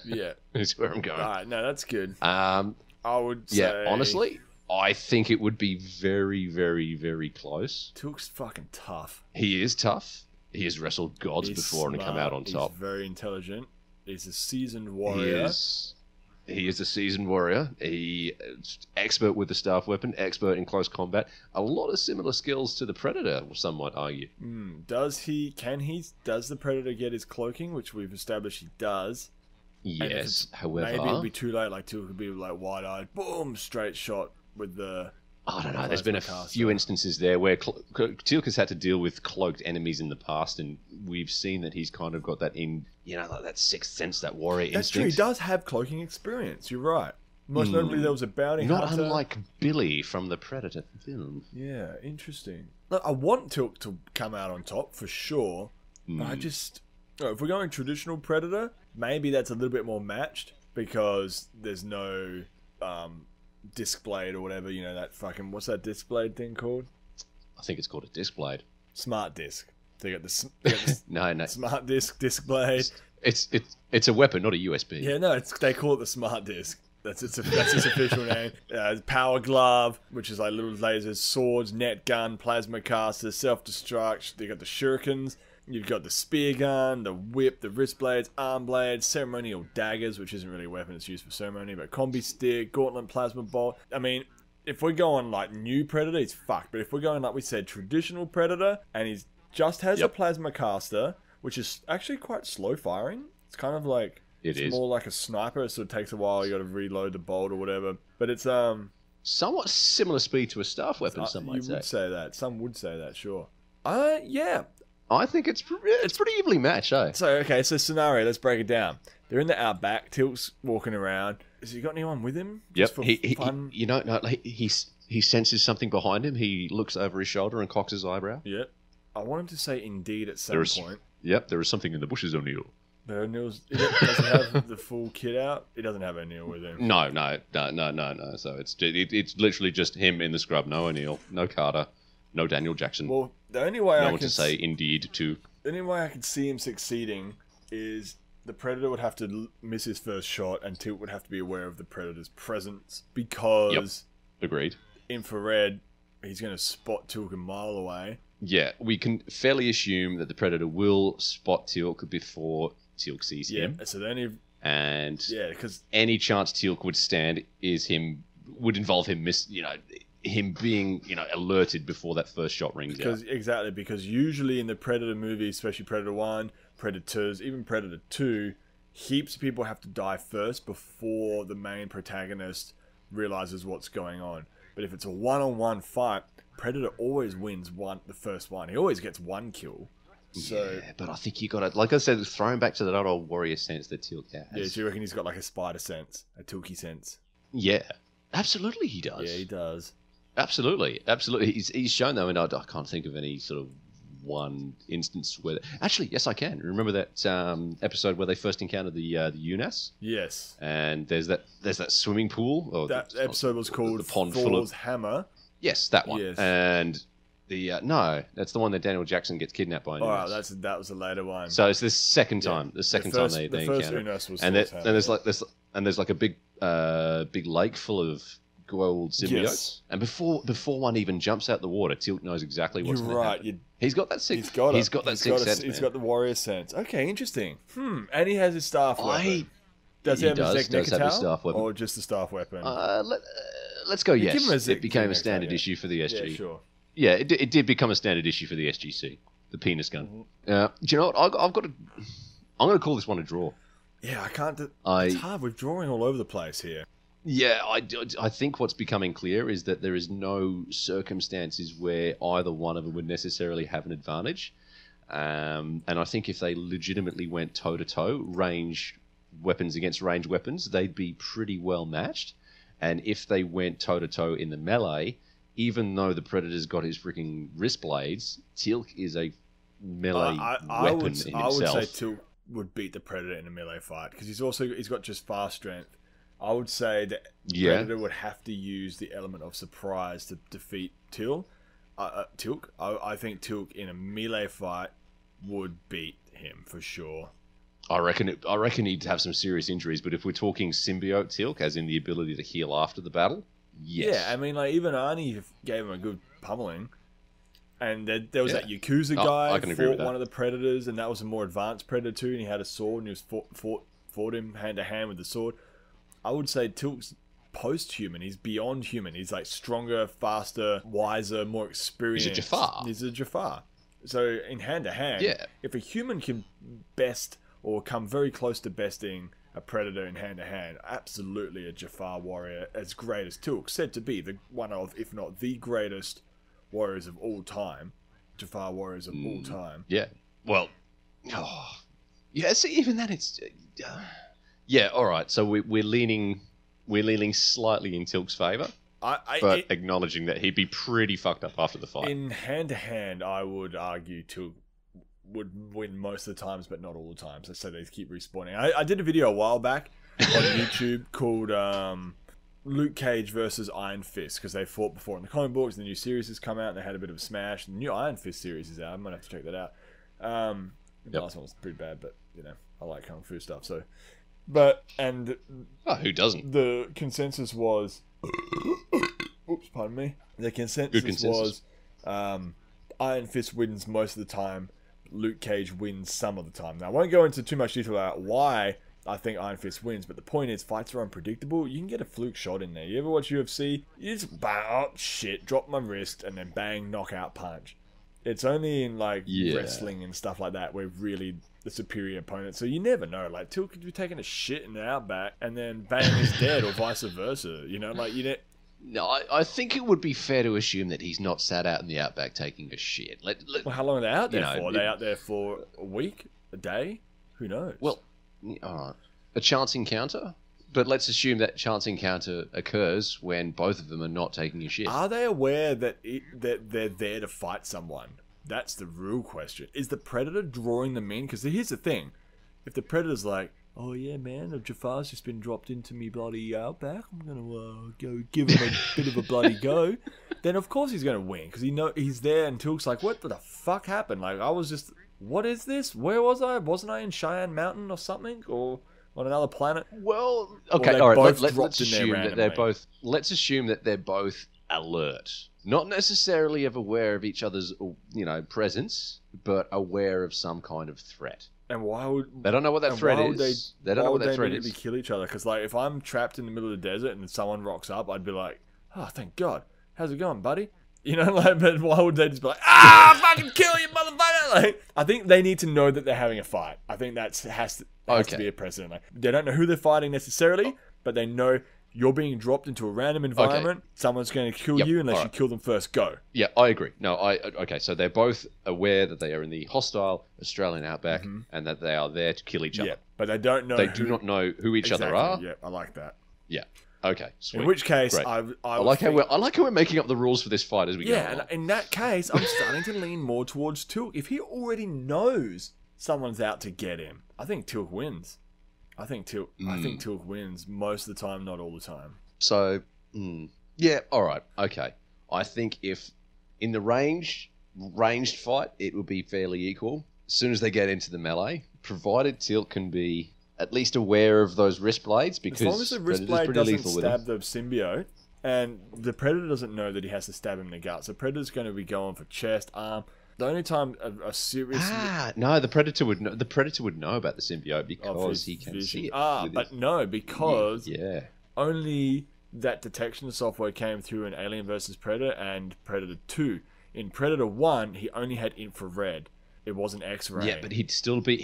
yeah. is where I'm going. All right, no, that's good. I would say... Yeah, honestly, I think it would be very, very, very close. Teal'c's fucking tough. He is tough. He has wrestled gods before and come out on top. He's very intelligent. He's a seasoned warrior. He is a seasoned warrior. He is expert with the staff weapon, expert in close combat. A lot of similar skills to the Predator, some might argue. Does the Predator get his cloaking, which we've established he does? Yes, however... Maybe it'll be too late, like Teal'c could be like wide-eyed, boom, straight shot with the I don't know. There's been a few instances there where Teal'c has had to deal with cloaked enemies in the past, and we've seen that he's kind of got that like that sixth sense, that warrior instinct. That's true. He does have cloaking experience. You're right. Most notably, there was a bounty hunter. Not unlike Billy from the Predator film. Yeah, interesting. Look, I want Teal'c to come out on top for sure, but I just... if we're going traditional Predator, maybe that's a little bit more matched because there's no disc blade or whatever, that fucking... What's that disc blade thing called? I think it's called a disc blade. Smart disc. They got the no. Smart disc blade. It's a weapon, not a USB. Yeah, no, they call it the smart disc. That's its official name. Power glove, which is like little lasers, swords, net gun, plasma caster, self-destruct. They got the shurikens. You've got the spear gun, the whip, the wrist blades, arm blades, ceremonial daggers, which isn't really a weapon, it's used for ceremony, but combi stick, gauntlet, plasma bolt. I mean, if we're going like new Predator, he's fucked. But if we're going like we said, traditional Predator, and he just has a plasma caster, which is actually quite slow firing. It's kind of like... It's more like a sniper. It sort of takes a while. You got to reload the bolt or whatever. But it's somewhat similar speed to a staff weapon. Some might say. You would say that. Some would say that. Sure. Yeah. I think it's pretty evenly matched. So scenario. Let's break it down. They're in the outback. Teal'c's walking around. Has he got anyone with him? Yep. He senses something behind him. He looks over his shoulder and cocks his eyebrow. Yep. I want him to say indeed at some point. Yep. There is something in the bushes, O'Neill. But O'Neill's doesn't have the full kit out. He doesn't have O'Neill with him. No. So it's literally just him in the scrub. No O'Neill, no Carter, no Daniel Jackson. Well, the only way no one to say indeed to. The only way I could see him succeeding is the Predator would have to miss his first shot, and Teal'c would have to be aware of the Predator's presence because. Agreed. Infrared, he's going to spot Teal'c a mile away. Yeah, we can fairly assume that the Predator will spot Teal'c before Teal'c sees him. Yeah, so the only... And because any chance Teal'c would stand would involve him him being alerted before that first shot rings out. Exactly, because usually in the Predator movies, especially Predator 1, Predators, even Predator 2, heaps of people have to die first before the main protagonist realizes what's going on. But if it's a one-on-one fight, Predator always wins the first one. He always gets one kill. So, yeah, but I think you got to, like I said, throw him back to that old warrior sense that Teal'c has. Yeah, so you reckon he's got like a spider sense, a Teal'c sense? Yeah, absolutely he does. Yeah, he does. Absolutely. He's shown though, and I can't think of any sort of one instance where... Actually, yes, I can. Remember that episode where they first encountered the UNAS? Yes. And there's that swimming pool. That episode was called the pond Thor's full of Hammer. Yes, that one. Yes. And no, that's the one that Daniel Jackson gets kidnapped by. Oh, right, that was a later one. So it's the second time. Yeah. The second time they encounter. There's like a big lake full of gold symbiotes. Yes. And before one even jumps out the water, Teal'c knows exactly what's going to happen. He's got that sixth. He's got that sixth sense. He's got the warrior sense. Okay, interesting. And he has his staff weapon. Does he have his staff weapon, or just the staff weapon? Let's go. Yes, it became a standard issue for the SG. Yeah, sure. Yeah, it did become a standard issue for the SGC, the penis gun. Do you know what? I'm going to call this one a draw. Yeah, I can't. It's hard. We're drawing all over the place here. Yeah, I think what's becoming clear is that there is no circumstances where either one of them would necessarily have an advantage. And I think if they legitimately went toe-to-toe, range weapons against range weapons, they'd be pretty well matched. And if they went toe-to-toe in the melee, even though the Predator's got his freaking wrist blades, Teal'c is a melee weapon in himself. I would say Teal'c would beat the Predator in a melee fight because he's got just fast strength. I would say that Predator would have to use the element of surprise to defeat Teal'c. I think Teal'c in a melee fight would beat him for sure. I reckon he'd have some serious injuries, but if we're talking symbiote Teal'c, as in the ability to heal after the battle, yes. Yeah, I mean, like even Arnie gave him a good pummeling, and there was that Yakuza guy who fought one of the Predators, and that was a more advanced Predator too, and he had a sword, and he was fought him hand to hand with the sword. I would say Teal'c's post-human. He's beyond human. He's like stronger, faster, wiser, more experienced. He's a Jafar. He's a Jafar. So in hand to hand, if a human can best or come very close to besting a Predator in hand-to-hand. Absolutely a Jafar warrior as great as Teal'c, said to be one of, if not the greatest warriors of all time. Jafar warriors of all time. Yeah. Well, yeah, see, even that, it's... yeah, all right, so we're leaning slightly in Teal'c's favour, but acknowledging that he'd be pretty fucked up after the fight. In hand-to-hand, I would argue Teal'c would win most of the times, but not all the times. So they keep respawning. I did a video a while back on YouTube called Luke Cage versus Iron Fist, because they fought before in the comic books. The new series has come out and they had a bit of a smash. The new Iron Fist series is out. I might have to check that out. The last one was pretty bad, but you know, I like kung fu stuff. So, who doesn't? The consensus was, oops, pardon me. The consensus was, Iron Fist wins most of the time. Luke Cage wins some of the time. Now, I won't go into too much detail about why I think Iron Fist wins, but the point is, fights are unpredictable. You can get a fluke shot in there. You ever watch UFC? You just bang, oh shit, drop my wrist, and then bang, knockout punch. It's only in like wrestling and stuff like that where really the superior opponent. So you never know. Like Teal'c could be taking a shit in the outback, and then bang, he's dead, or vice versa. You know, like you know. No, I think it would be fair to assume that he's not sat out in the outback taking a shit. Well, how long are they out there for? Are they out there for a week? A day? Who knows? Well, all right. A chance encounter? But let's assume that chance encounter occurs when both of them are not taking a shit. Are they aware that they're there to fight someone? That's the real question. Is the Predator drawing them in? Because here's the thing. If the Predator's like, oh yeah, man, Jafar's just been dropped into me bloody outback, I'm gonna go give him a bit of a bloody go, then of course he's gonna win, because he's there, and Teal'c's like, what the fuck happened? Like, I was just, what is this? Where was I? Wasn't I in Cheyenne Mountain or something, or on another planet? Well, okay, all right. Let's assume that they're both. Let's assume that they're both alert, not necessarily aware of each other's, presence, but aware of some kind of threat. And why would they don't know what that threat is? They don't know what that threat is. They kill each other, because like if I'm trapped in the middle of the desert and someone rocks up, I'd be like, oh, thank God, how's it going, buddy? You know, like, but why would they just be like, fucking kill you, motherfucker? Like, I think they need to know that they're having a fight. I think that has to be a precedent. Like, they don't know who they're fighting necessarily, but they know you're being dropped into a random environment. Okay. Someone's going to kill you unless you kill them first. Go. Yeah, I agree. No, okay. So they're both aware that they are in the hostile Australian outback and that they are there to kill each other. Yeah, but they don't know. They do not know who each other are. Yeah, I like that. Yeah. Okay. Sweet. In which case, I like how we're making up the rules for this fight as we go. Yeah, and in that case, I'm starting to lean more towards Teal'c. If he already knows someone's out to get him, I think Teal'c wins. I think Teal'c wins most of the time, not all the time. So, yeah, all right, okay. I think if in the ranged fight, it would be fairly equal. As soon as they get into the melee, provided Teal'c can be at least aware of those wrist blades, because as long as the wrist blade doesn't stab the symbiote, and the Predator doesn't know that he has to stab him in the gut, so Predator's going to be going for chest, arm. The only time a serious no, the Predator would know. The Predator would know about the symbiote because he can see it. But no, because only that detection software came through in Alien vs Predator and Predator 2. In Predator 1, he only had infrared. It wasn't X-ray. Yeah, but he'd still be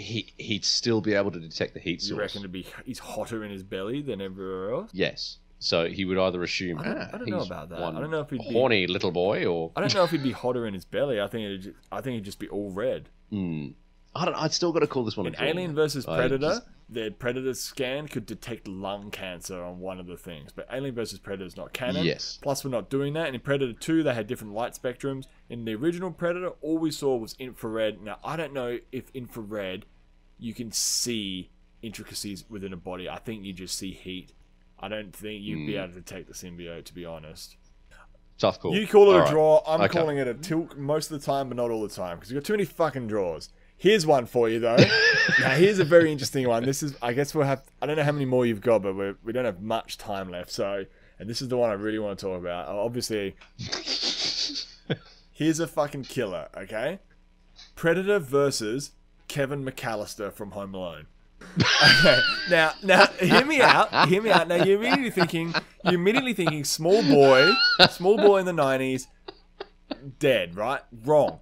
able to detect the heat source. You reckon he's hotter in his belly than everywhere else? Yes. So he would either assume, I don't know about that. I don't know if he'd be horny little boy, or I don't know if he'd be hotter in his belly. I think he'd just be all red. I'd still got to call this one. In Alien vs Predator, the Predator scan could detect lung cancer on one of the things, but Alien vs Predator is not canon. Yes. Plus, we're not doing that. And in Predator 2, they had different light spectrums. In the original Predator, all we saw was infrared. Now, I don't know if infrared, you can see intricacies within a body. I think you just see heat. I don't think you'd be able to detect the symbiote, to be honest. Tough call. You call it a draw. I'm calling it a Teal'c most of the time, but not all the time, because you've got too many fucking draws. Here's one for you, though. Now, here's a very interesting one. This is, I guess we'll have, I don't know how many more you've got, but we don't have much time left. So, and this is the one I really want to talk about. Obviously, here's a fucking killer, okay? Predator versus Kevin McAllister from Home Alone. Okay, now, hear me out. Now, you're immediately thinking, small boy in the 90s, dead, right? Wrong.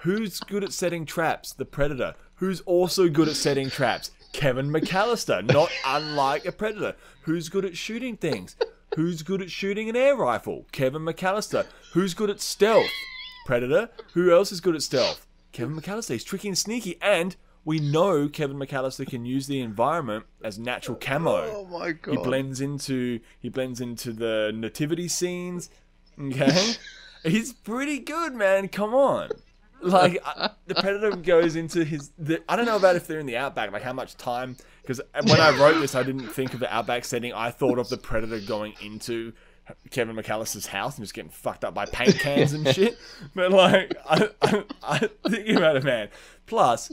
Who's good at setting traps? The Predator. Who's also good at setting traps? Kevin McAllister, not unlike a Predator. Who's good at shooting things? Who's good at shooting an air rifle? Kevin McAllister. Who's good at stealth? Predator. Who else is good at stealth? Kevin McAllister. He's tricky and sneaky, and we know Kevin McAllister can use the environment as natural camo. Oh my god! He blends into the nativity scenes. Okay, he's pretty good, man. Come on. Like, the Predator goes into I don't know about if they're in the Outback, like how much time, because when I wrote this, I didn't think of the Outback setting. I thought of the Predator going into Kevin McAllister's house and just getting fucked up by paint cans and shit. But, like, I think about it, man. Plus,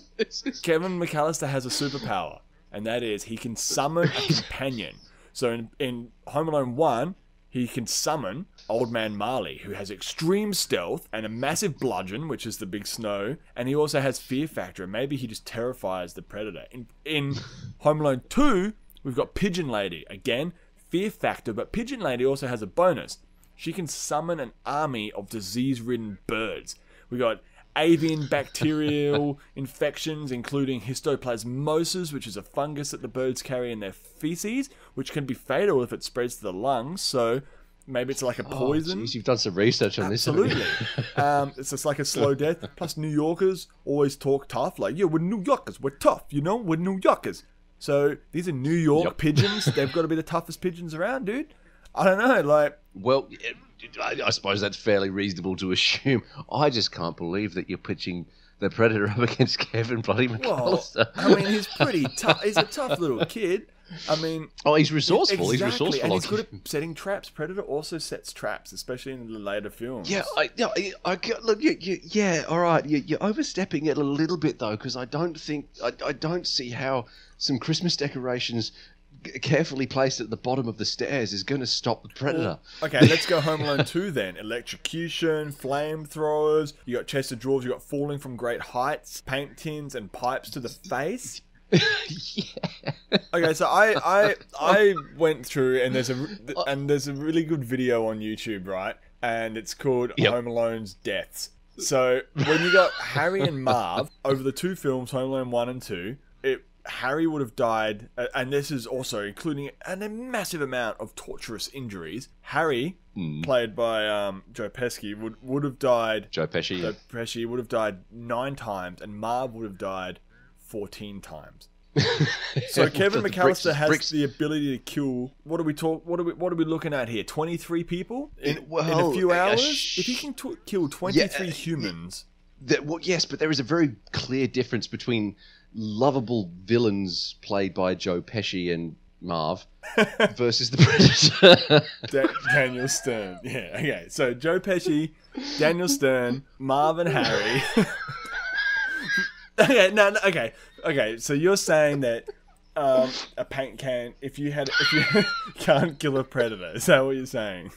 Kevin McAllister has a superpower, and that is he can summon a companion. So in Home Alone 1, he can summon Old Man Marley, who has extreme stealth and a massive bludgeon, which is the big snow, and he also has fear factor, and maybe he just terrifies the Predator. In Home Alone 2, we've got Pigeon Lady. Again, fear factor, but Pigeon Lady also has a bonus. She can summon an army of disease-ridden birds. We got avian bacterial infections, including histoplasmosis, which is a fungus that the birds carry in their feces, which can be fatal if it spreads to the lungs, so maybe it's like a poison. Jeez, you've done some research on this. Absolutely. It's just like a slow death. Plus, New Yorkers always talk tough. Like, yeah, we're New Yorkers. We're tough, you know? We're New Yorkers. So, these are New York pigeons. They've got to be the toughest pigeons around, dude. I don't know, like... Well, I suppose that's fairly reasonable to assume. I just can't believe that you're pitching the Predator up against Kevin bloody McAllister. Well, I mean, he's pretty tough. He's a tough little kid. I mean... Oh, he's resourceful. Exactly. He's resourceful. And he's good at setting traps. Predator also sets traps, especially in the later films. Yeah, look, yeah, all right. You're overstepping it a little bit, though, because I don't see how some Christmas decorations carefully placed at the bottom of the stairs is going to stop the Predator. Okay, let's go Home Alone 2 then. Electrocution, flamethrowers, you got chest of drawers, you got falling from great heights, paint tins and pipes to the face. Yeah. Okay, so I went through and there's a really good video on YouTube, right? And it's called Home Alone's Deaths. So when you got Harry and Marv over the two films, Home Alone 1 and 2, Harry would have died, and this is also including a massive amount of torturous injuries. Harry, played by Joe Pesci, would have died. Joe Pesci would have died 9 times, and Marv would have died 14 times. So Kevin McAllister has the ability to kill. What are we looking at here? 23 people in a few hours. If he can kill 23 humans, yes, but there is a very clear difference between lovable villains played by Joe Pesci and Marv versus the Predator. Daniel Stern. Yeah, okay. So Joe Pesci, Daniel Stern, Marv and Harry. Okay. So you're saying that a paint can, if you can't kill a Predator, is that what you're saying?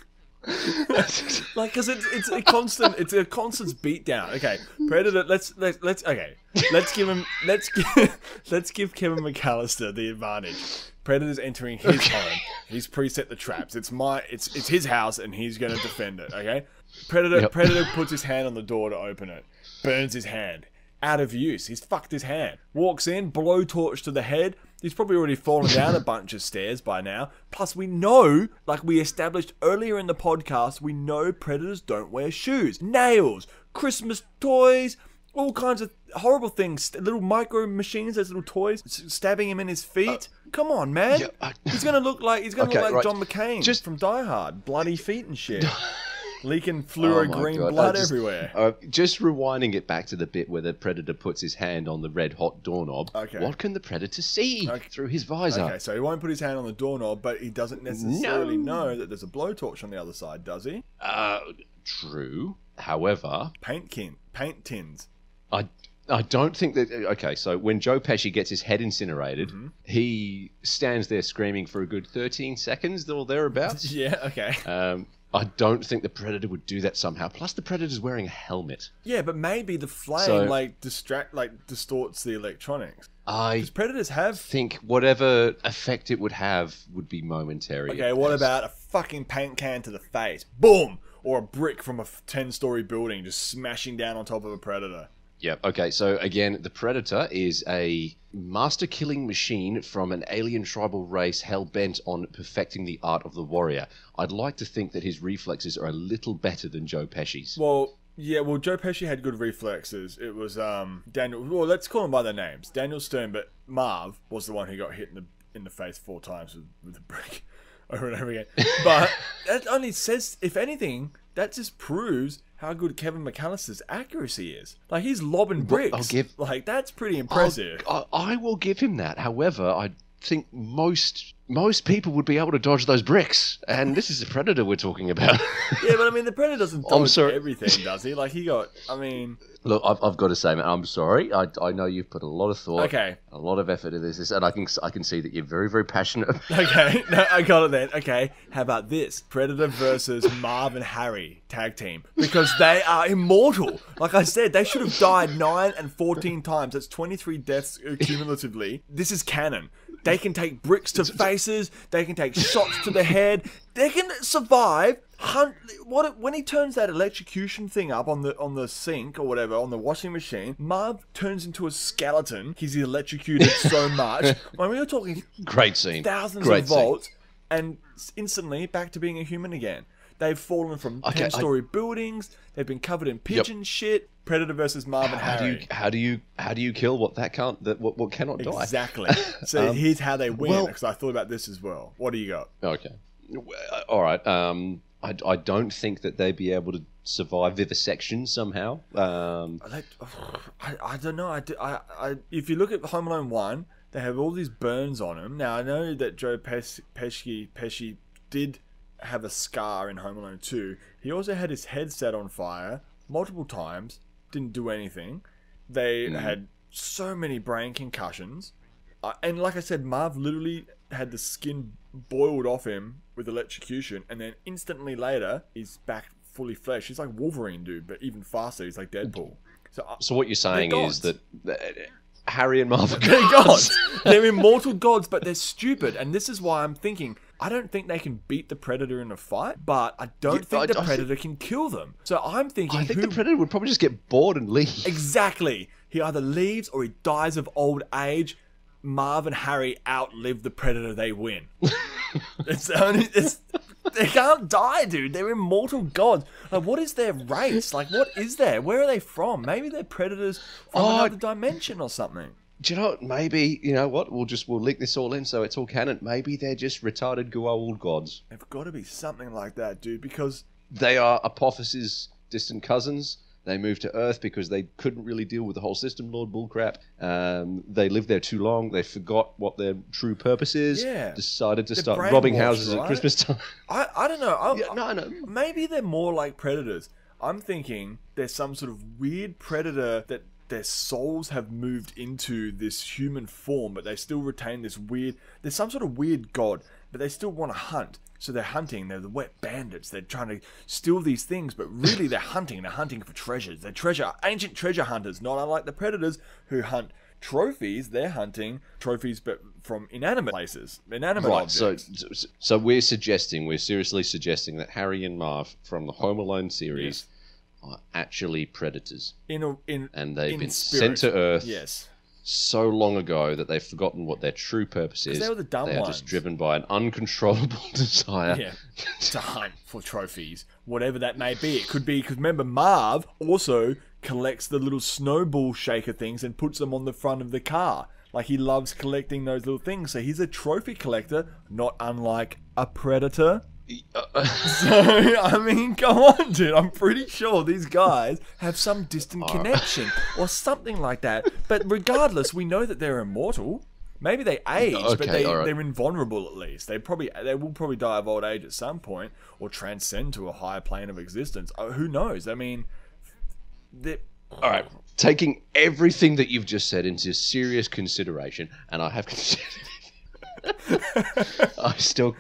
Like, because it's a constant beatdown. Okay, Predator. Let's give Kevin McAllister the advantage. Predator's entering his home. He's preset the traps. It's his house, and he's going to defend it. Okay, Predator puts his hand on the door to open it, burns his hand. Out of use. He's fucked his hand. Walks in, blowtorch to the head. He's probably already fallen down a bunch of stairs by now. Plus, we know, like we established earlier in the podcast, we know Predators don't wear shoes. Nails, Christmas toys, all kinds of horrible things. Little micro machines, those little toys, stabbing him in his feet. Come on, man. He's gonna look like John McCain from Die Hard. Bloody feet and shit. Leaking fluoro green blood everywhere. Just rewinding it back to the bit where the Predator puts his hand on the red hot doorknob. Okay. What can the Predator see through his visor? Okay, so he won't put his hand on the doorknob, but he doesn't necessarily know that there's a blowtorch on the other side, does he? True. However, paint tins. I don't think that... Okay, so when Joe Pesci gets his head incinerated, he stands there screaming for a good 13 seconds or thereabouts. Yeah, okay. I don't think the Predator would do that somehow. Plus, the Predator's wearing a helmet. Yeah, but maybe the flame distorts the electronics. Because Predators think whatever effect it would have would be momentary. Okay, what about a fucking paint can to the face? Boom! Or a brick from a 10-story building just smashing down on top of a Predator. Yeah. Okay. So again, the Predator is a master-killing machine from an alien tribal race hell-bent on perfecting the art of the warrior. I'd like to think that his reflexes are a little better than Joe Pesci's. Well, yeah, well, Joe Pesci had good reflexes. It was Daniel. Well, let's call them by their names. Daniel Stern, but Marv was the one who got hit in the face 4 times with a brick over and over again. But that only says, if anything, that just proves how good Kevin McAllister's accuracy is. Like, he's lobbing bricks. Like, that's pretty impressive. I will give him that. However, I think most people would be able to dodge those bricks, and this is a Predator we're talking about. Yeah, but I mean, the Predator doesn't dodge everything, does he? Like, Look, I've got to say, man, I'm sorry. I know you've put a lot of thought, a lot of effort into this, and I can see that you're very, very passionate. Okay, no, I got it then. Okay, how about this? Predator versus Marv and Harry tag team, because they are immortal. Like I said, they should have died 9 and 14 times. That's 23 deaths cumulatively. This is canon. They can take bricks to faces. They can take shots to the head. They can survive. When he turns that electrocution thing up on the sink or whatever, on the washing machine, Marv turns into a skeleton. He's electrocuted so much. When we were talking great scene, thousands of volts, and instantly back to being a human again. They've fallen from 10-story buildings. They've been covered in pigeon shit. Predator versus Marv and Harry. How do you kill what cannot die? Exactly. So here's how they win. Because I thought about this as well. What do you got? Okay. All right. I don't think that they'd be able to survive vivisection somehow. I don't know. If you look at Home Alone 1, they have all these burns on them. Now I know that Joe Pesci did have a scar in Home Alone 2. He also had his head set on fire multiple times. Didn't do anything. They had so many brain concussions. And like I said, Marv literally had the skin boiled off him with electrocution, and then instantly later, he's back fully flesh. He's like Wolverine, dude, but even faster. He's like Deadpool. So what you're saying is that Harry and Marv are they're gods. They're immortal gods, but they're stupid. And this is why I'm thinking, I don't think they can beat the Predator in a fight, but I don't think the Predator can kill them. So I'm thinking... I think the Predator would probably just get bored and leave. Exactly. He either leaves or he dies of old age. Marv and Harry outlive the Predator, they win. They can't die, dude. They're immortal gods. Like, what is their race? Like, what is there? Where are they from? Maybe they're predators from another dimension or something. Do you know what? Maybe, you know what? We'll link this all in so it's all canon. Maybe they're just retarded old gods. They've got to be something like that, dude, because... They are Apophis's distant cousins. They moved to Earth because they couldn't really deal with the whole system lord bullcrap. They lived there too long. They forgot what their true purpose is. Yeah. Decided to start robbing houses at Christmas time. I don't know. No. Maybe they're more like predators. I'm thinking there's some sort of weird predator that their souls have moved into this human form, but they still retain this weird... There's some sort of weird god, but they still want to hunt. So they're hunting. They're the wet bandits. They're trying to steal these things, but really they're hunting. They're hunting for treasures. They're ancient treasure hunters, not unlike the predators who hunt trophies. They're hunting trophies, but from inanimate places, inanimate objects. So we're seriously suggesting that Harry and Marv from the Home Alone series are actually predators. And they've been sent to Earth. Yes. So long ago that they've forgotten what their true purpose is. They were the dumb ones. They are just driven by an uncontrollable desire to hunt for trophies, whatever that may be. It could be because remember, Marv also collects the little snowball shaker things and puts them on the front of the car. Like, he loves collecting those little things. So he's a trophy collector, not unlike a predator. So, I mean, come on, dude. I'm pretty sure these guys have some distant connection or something like that. But regardless, we know that they're immortal. Maybe they age, but they're invulnerable at least. They will probably die of old age at some point or transcend to a higher plane of existence. Who knows? I mean, all right. Taking everything that you've just said into serious consideration, and I have considered I still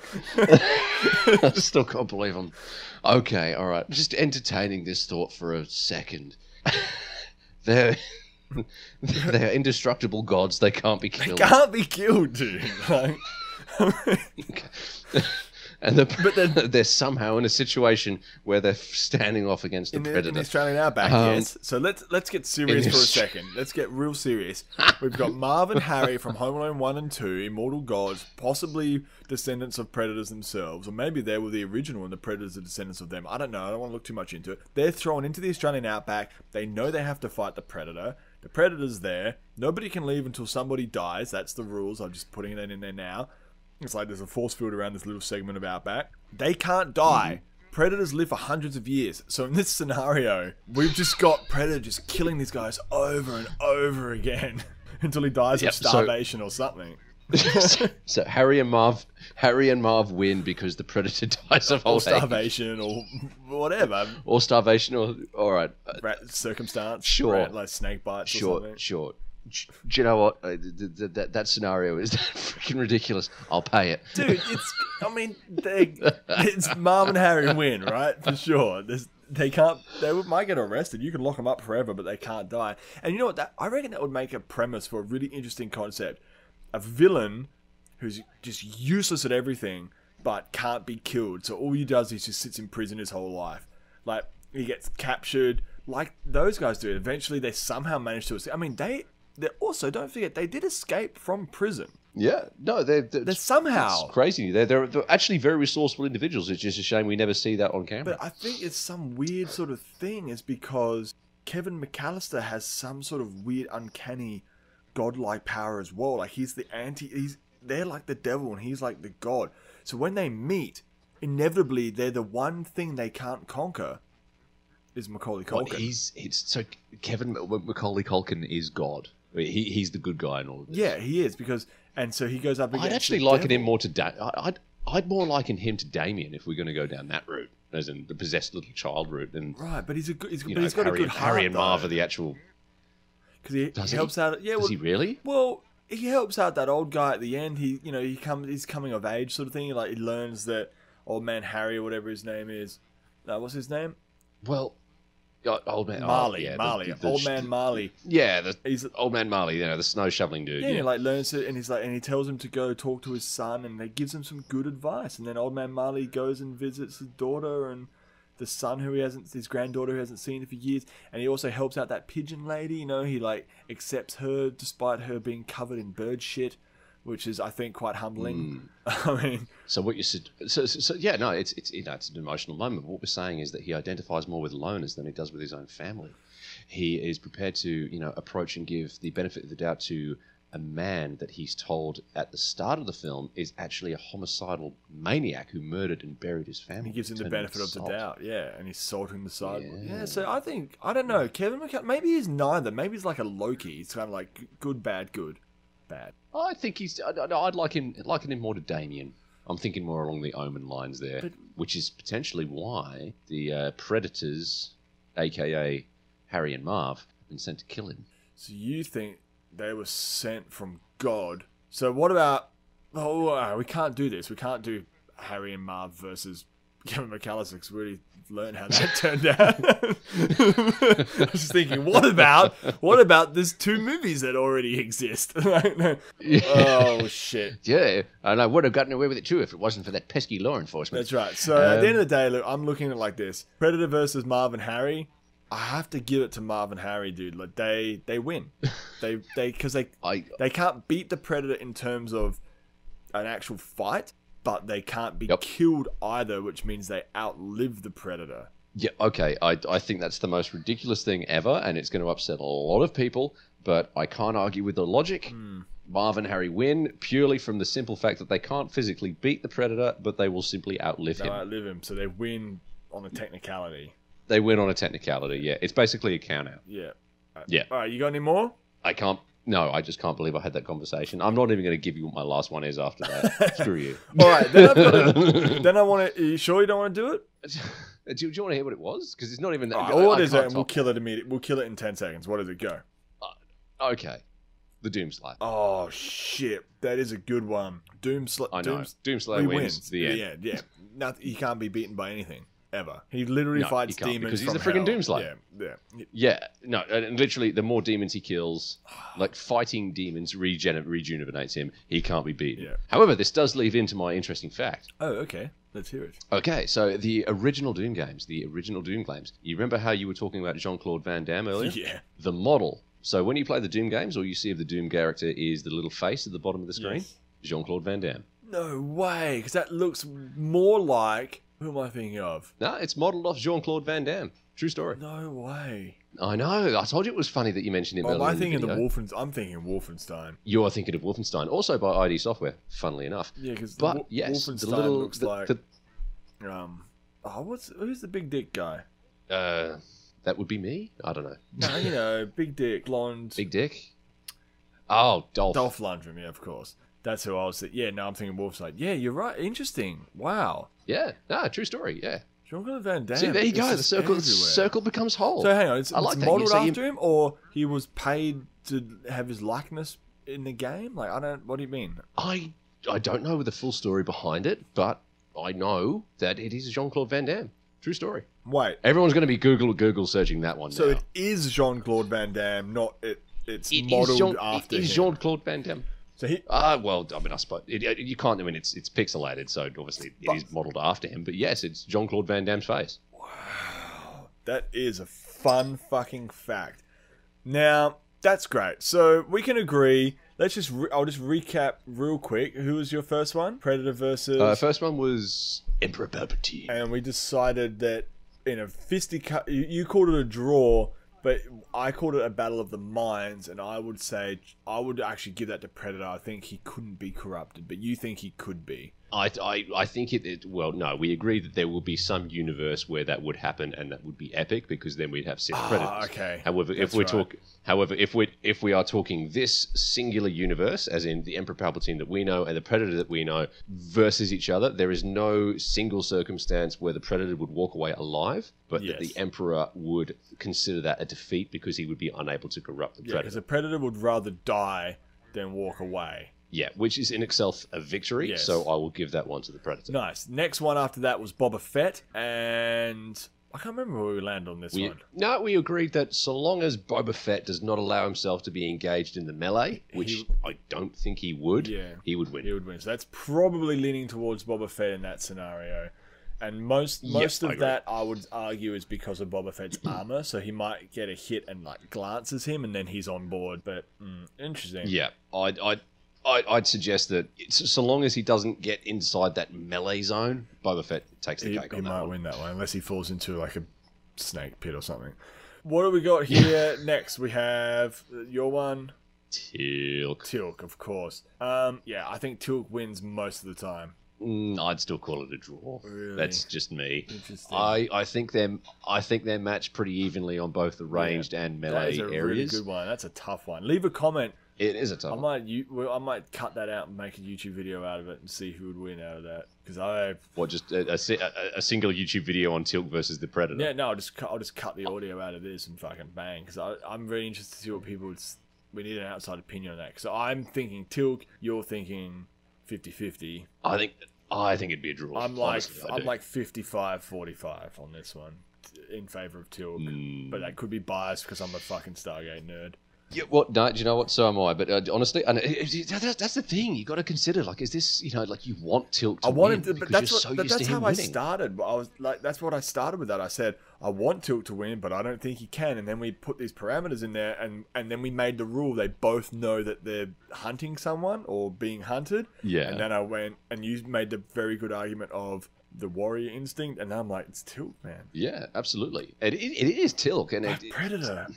can't believe I'm... Okay, all right. Just entertaining this thought for a second. They're indestructible gods. They can't be killed. They can't be killed, dude. Like, and they're somehow in a situation where they're standing off against the Predator. In the Australian outback, yes. So let's get serious for a second. Let's get real serious. We've got Marv and Harry from Home Alone 1 and 2, immortal gods, possibly descendants of predators themselves, or maybe they were the original and the predators are descendants of them. I don't know. I don't want to look too much into it. They're thrown into the Australian outback. They know they have to fight the predator. The predator's there. Nobody can leave until somebody dies. That's the rules. I'm just putting that in there now. It's like there's a force field around this little segment of outback. They can't die. Predators live for hundreds of years. So in this scenario, we've just got Predator just killing these guys over and over again until he dies of starvation or something. So Harry and Marv win because the Predator dies of old starvation or whatever. Or starvation or all right. Circumstance. Sure. Like snake bites or something. Sure. Do you know what? That scenario is freaking ridiculous. I'll pay it. Dude, it's Marv and Harry win, right? For sure. They might get arrested. You can lock them up forever, but they can't die. And you know what? I reckon that would make a premise for a really interesting concept. A villain who's just useless at everything, but can't be killed. So all he does is just sits in prison his whole life. Like, he gets captured, like those guys do. Eventually, they somehow manage to escape. I mean, they also, don't forget, they did escape from prison. Yeah, no, they're somehow... It's crazy. They're actually very resourceful individuals. It's just a shame we never see that on camera. But I think it's some weird sort of thing is because Kevin McAllister has some sort of weird, uncanny, godlike power as well. Like, they're like the devil and he's like the god. So when they meet, inevitably, they're the one thing they can't conquer is Macaulay Culkin. So Kevin Macaulay Culkin is God. He's the good guy and all of this. Yeah, he is and so he goes up against. I'd actually liken him more to I'd more liken him to Damien if we're going to go down that route, as in the possessed little child route. And right, but he's got a good heart. Harry and Marv are the actual. Because he helps out. Yeah, does he really? Well, he helps out that old guy at the end. He's coming of age sort of thing. Like, he learns that old man Harry or whatever his name is. What's his name? Well. Old man Marley, old man Marley. Yeah, he's old man Marley. The snow shoveling dude. Yeah, he learns it, and he tells him to go talk to his son, and he gives him some good advice. And then old man Marley goes and visits his daughter and the son his granddaughter who hasn't seen her for years. And he also helps out that pigeon lady. He accepts her despite her being covered in bird shit, which is, I think, quite humbling. I mean, so what you said, yeah, no, it's an emotional moment. What we're saying is that he identifies more with loners than he does with his own family. He is prepared to, approach and give the benefit of the doubt to a man that he's told at the start of the film is actually a homicidal maniac who murdered and buried his family. He gives him the benefit of the doubt, yeah, and he's salting the sidewalk. Yeah, so I don't know, Kevin McCall, maybe he's neither. Maybe he's like a Loki. He's kind of like good, bad, good. Bad. I think I'd liken him more to Damien. I'm thinking more along the Omen lines there, which is potentially why the Predators, aka Harry and Marv, have been sent to kill him. So you think they were sent from God? So what about? We can't do this. We can't do Harry and Marv versus Kevin McAllister because we already learned how that turned out. I was just thinking, what about there's two movies that already exist? Oh shit! Yeah, and I would have gotten away with it too if it wasn't for that pesky law enforcement. That's right. So at the end of the day, look, I'm looking at it like this: Predator versus Marv and Harry. I have to give it to Marv and Harry, dude. Like they win. Because they can't beat the Predator in terms of an actual fight. But they can't be killed either, which means they outlive the Predator. Yeah, okay. I think that's the most ridiculous thing ever, and it's going to upset a lot of people, but I can't argue with the logic. Marv and Harry win purely from the simple fact that they can't physically beat the Predator, but they will simply outlive him. They outlive him, so they win on a technicality. They win on a technicality, yeah. It's basically a count-out. Yeah. Yeah. All right, you got any more? No, I just can't believe I had that conversation. I'm not even going to give you what my last one is after that. Screw you. All right, then I want to... Are you sure you don't want to do it? Do you want to hear what it was? Because it's not even... What is it? And we'll kill it immediately. We'll kill it in 10 seconds. What does it go? Okay. The Doomslayer. Oh, shit. That is a good one. I know. Doomslayer wins. The end. Yeah. Nothing, he can't be beaten by anything. Ever. He literally fights demons because he's the friggin' Doomslayer. Yeah. No, and literally, the more demons he kills, like fighting demons rejuvenates him. He can't be beaten. Yeah. However, this does lead into my interesting fact. Oh, okay. Let's hear it. Okay, so the original Doom games. You remember how you were talking about Jean-Claude Van Damme earlier? Yeah. The model. So when you play the Doom games, all you see of the Doom character is the little face at the bottom of the screen. Yes. Jean-Claude Van Damme. No way, because that looks more like... Who am I thinking of? No, it's modelled off Jean-Claude Van Damme. True story. No way. I know. I told you it was funny that you mentioned him earlier. I'm thinking Wolfenstein. You're thinking of Wolfenstein, also by ID Software, funnily enough. Yeah, because Wolfenstein looks like... who's the big dick guy? That would be me? I don't know. No, you know, big dick, blonde. Big dick? Oh, Dolph. Dolph Lundgren, yeah, of course. That's who I was thinking. Yeah, no, I'm thinking Wolfenstein. Yeah, you're right. Interesting. Wow. Yeah, no, true story, yeah. Jean-Claude Van Damme. See, there you go. The circle becomes whole. So hang on, it's modelled after him, or he was paid to have his likeness in the game? Like, what do you mean? I don't know the full story behind it, but I know that it is Jean-Claude Van Damme. True story. Wait. Everyone's going to be Google searching that one so now. it is Jean-Claude Van Damme, not it's modelled after him. It is Jean-Claude Van Damme. So he... well, I mean, I suppose... you can't... I mean, it's pixelated, so obviously it is modelled after him. But yes, it's Jean-Claude Van Damme's face. Wow. That is a fun fucking fact. Now, that's great. So we can agree... I'll just recap real quick. Who was your first one? Predator versus... First one was Emperor Palpatine. And we decided that in a fisticuff... You called it a draw, but I called it a battle of the minds, and I would actually give that to Predator. I think he couldn't be corrupted, but you think he could be. I think well, no, we agree that there will be some universe where that would happen, and that would be epic, because then we'd have Sith Predators. Okay. However, if we are talking this singular universe, as in the Emperor Palpatine that we know and the Predator that we know versus each other, there is no single circumstance where the Predator would walk away alive, but that the Emperor would consider that a defeat because he would be unable to corrupt the Predator. Because the Predator would rather die than walk away. Yeah, which is in itself a victory, so I will give that one to the Predator. Nice. Next one after that was Boba Fett, and I can't remember where we landed on this one. No, we agreed that so long as Boba Fett does not allow himself to be engaged in the melee, which I don't think he would, he would win. He would win. So that's probably leaning towards Boba Fett in that scenario. And most of that, I would argue, is because of Boba Fett's armor. So he might get a hit and like glances him, and then he's on board. But interesting. Yeah, I'd suggest that so long as he doesn't get inside that melee zone, Boba Fett takes the cake on that one. He might win that one, unless he falls into like a snake pit or something. What do we got here next? We have your one. Tilk, of course. Yeah, I think Tilk wins most of the time. I'd still call it a draw. Really? That's just me. Interesting. I think they're matched pretty evenly on both the ranged and melee areas. That is a really good one. That's a tough one. Leave a comment. It is a tough one. I might cut that out and make a YouTube video out of it and see who would win out of that. Because just a single YouTube video on Tilk versus the Predator? Yeah, no, I'll just cut the audio out of this and fucking bang. Because I'm really interested to see what people would. We need an outside opinion on that. Because I'm thinking Tilk, you're thinking 50-50. I think it'd be a draw. I'm like 55-45 on this one in favor of Tilk. But that could be biased because I'm a fucking Stargate nerd. Yeah, no, do you know what? So am I. But honestly, and that's the thing you got to consider. Like, is this like you want Tilk to win? I want him to, but that's how I started. I was like, that's what I started with. That I said I want Tilk to win, but I don't think he can. And then we put these parameters in there, and then we made the rule. They both know that they're hunting someone or being hunted. Yeah. And then I went, and you made the very good argument of the warrior instinct, and I'm like, it's Tilk, man. Yeah, absolutely. It is Tilk, and Predator.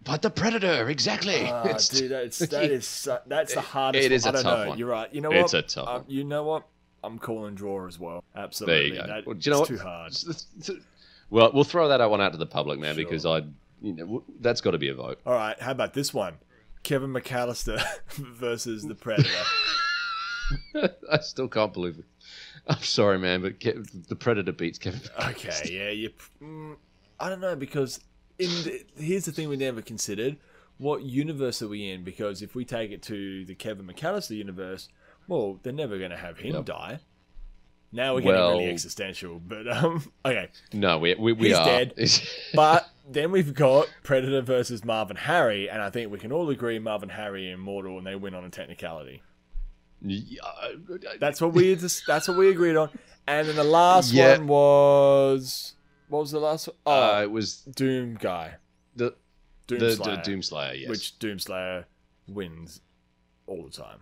But the Predator, exactly. Dude, that's the hardest. It is one. A tough one. You're right. You know what? It's a tough one. You know what? I'm calling draw as well. Absolutely. There you go. Do you know what? Too hard. Well, we'll throw that one out to the public, man, because that's got to be a vote. All right. How about this one? Kevin McAllister versus the Predator. I still can't believe it. I'm sorry, man, but the Predator beats Kevin McAllister. Okay, yeah. I don't know, because here's the thing we never considered. What universe are we in? Because if we take it to the Kevin McAllister universe, well, they're never going to have him die. Now we're getting really existential, but okay. No, we He's are. Dead. But then we've got Predator versus Marvin Harry, and I think we can all agree Marvin Harry are immortal, and they win on a technicality. That's what we agreed on. And then the last one was... What was the last one? Oh, it was Doom guy. the Doomslayer. Doomslayer, yes. Which Doomslayer wins all the time.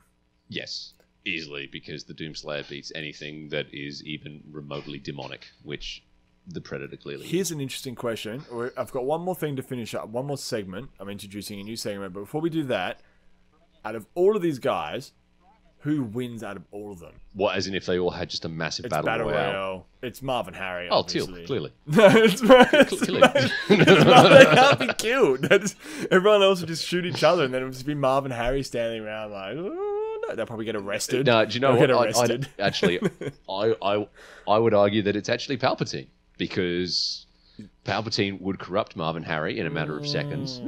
Yes, easily, because the Doomslayer beats anything that is even remotely demonic, which the Predator clearly Here's is. an interesting question. I've got one more thing to finish up. One more segment. I'm introducing a new segment. But before we do that, out of all of these guys, who wins out of all of them? What, as in if they all had just a massive It's battle royale? It's Marv and Harry, Oh, obviously. Teal, clearly. No, it's Clearly. they can't be killed. Everyone else would just shoot each other, and then it would just be Marv and Harry standing around like, oh, no. They'll probably get arrested. No, do you know They'll what? get arrested. I would argue that it's actually Palpatine, because Palpatine would corrupt Marv and Harry in a matter of seconds.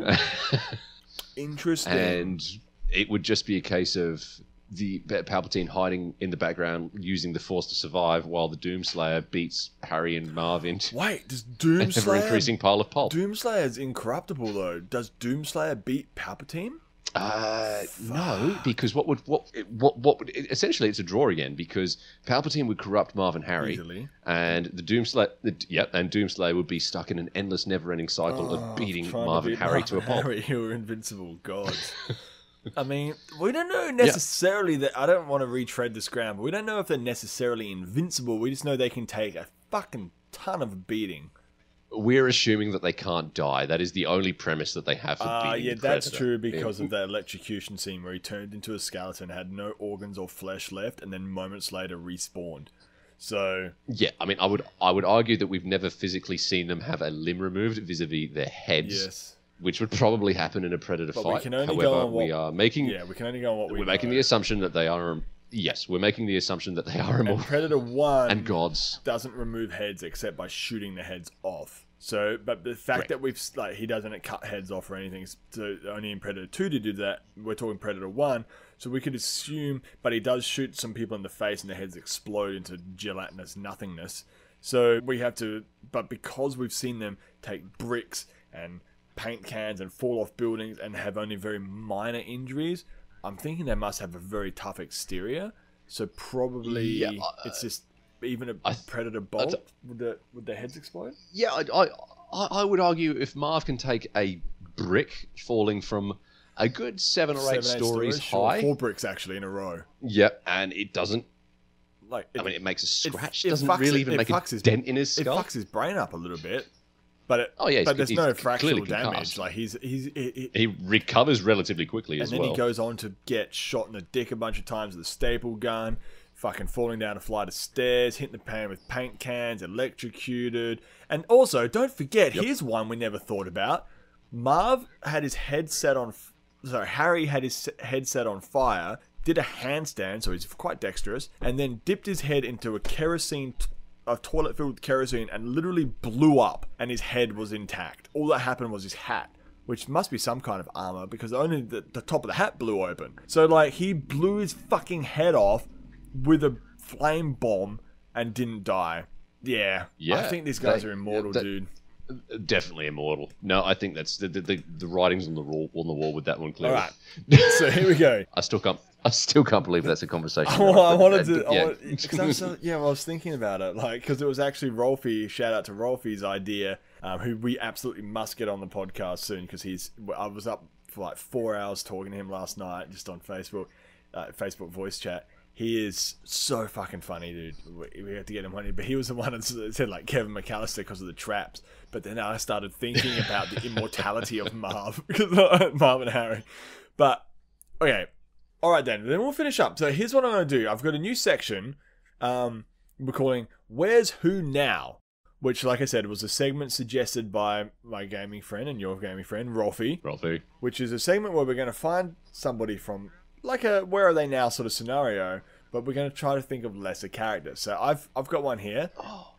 Interesting. And it would just be a case of the Palpatine hiding in the background using the Force to survive while the Doomslayer beats Harry and Marv into Wait, does an ever-increasing pile of pulp. Doomslayer's incorruptible, though. Does Doomslayer beat Palpatine? No, because what would essentially it's a draw again, because Palpatine would corrupt Marv and Harry, Easily. and the Doomslayer would be stuck in an endless, never-ending cycle of beating Marv and Harry to a pulp. Harry, who are invincible gods. I mean, we don't know necessarily that. I don't want to retread this ground, but we don't know if they're necessarily invincible. We just know they can take a fucking ton of beating. We're assuming that they can't die. That is the only premise that they have for beating the that's Predator. true because of that electrocution scene where he turned into a skeleton, had no organs or flesh left, and then moments later respawned. So yeah, I mean, I would argue that we've never physically seen them have a limb removed vis-a-vis their heads. Yes. Which would probably happen in a Predator But fight. we can only However, go on what, we are making. Yeah, we can only go on what we're making the assumption that they are. Yes, we're making the assumption that they are immortal. And Predator 1 and gods doesn't remove heads except by shooting the heads off. So, but the fact that we've he doesn't cut heads off or anything, so only in Predator 2 to do that. We're talking Predator 1, so we could assume, but he does shoot some people in the face and their heads explode into gelatinous nothingness. So we have to, but because we've seen them take bricks and paint cans and fall off buildings and have only very minor injuries, I'm thinking they must have a very tough exterior. So probably it's just even a Predator bolt. Would their heads explode? Yeah, I would argue if Marv can take a brick falling from a good 7 or 8 stories high, 4 bricks actually in a row. Yep, and it doesn't. Like, it makes a scratch. It doesn't fucks really it- even it make a fucks his- dent in his skull. It fucks his brain up a little bit. But but there's no fractional clearly damage. concussed. Like he recovers relatively quickly as and well. then he goes on to get shot in the dick a bunch of times with a staple gun, fucking falling down a flight of stairs, hitting the pan with paint cans, electrocuted. And also, don't forget, here's one we never thought about. Marv had his head set on... Sorry, Harry had his head set on fire, did a handstand, so he's quite dexterous, and then dipped his head into a toilet filled with kerosene and literally blew up, and his head was intact. All that happened was his hat, which must be some kind of armor because only the top of the hat blew open. So like he blew his fucking head off with a flame bomb and didn't die. Yeah. I think these guys are immortal, dude. Definitely immortal. No, I think that's the writings on the wall with that one clearly. All right. So here we go. I still can't believe that's a conversation. I was thinking about it, like, because it was actually Rolfie. Shout out to Rolfie's idea, who we absolutely must get on the podcast soon because I was up for like 4 hours talking to him last night just on Facebook voice chat. He is so fucking funny, dude. We have to get him on here, but he was the one that said like Kevin McAllister because of the traps. But then I started thinking about the immortality of Marv, Marv and Harry. But okay. All right, then we'll finish up. So here's what I'm going to do. I've got a new section we're calling Where's Who Now? Which, like I said, was a segment suggested by my gaming friend and your gaming friend, Rolfie. Which is a segment where we're going to find somebody from like a Where Are They Now sort of scenario, but we're going to try to think of lesser characters. So I've got one here. Oh,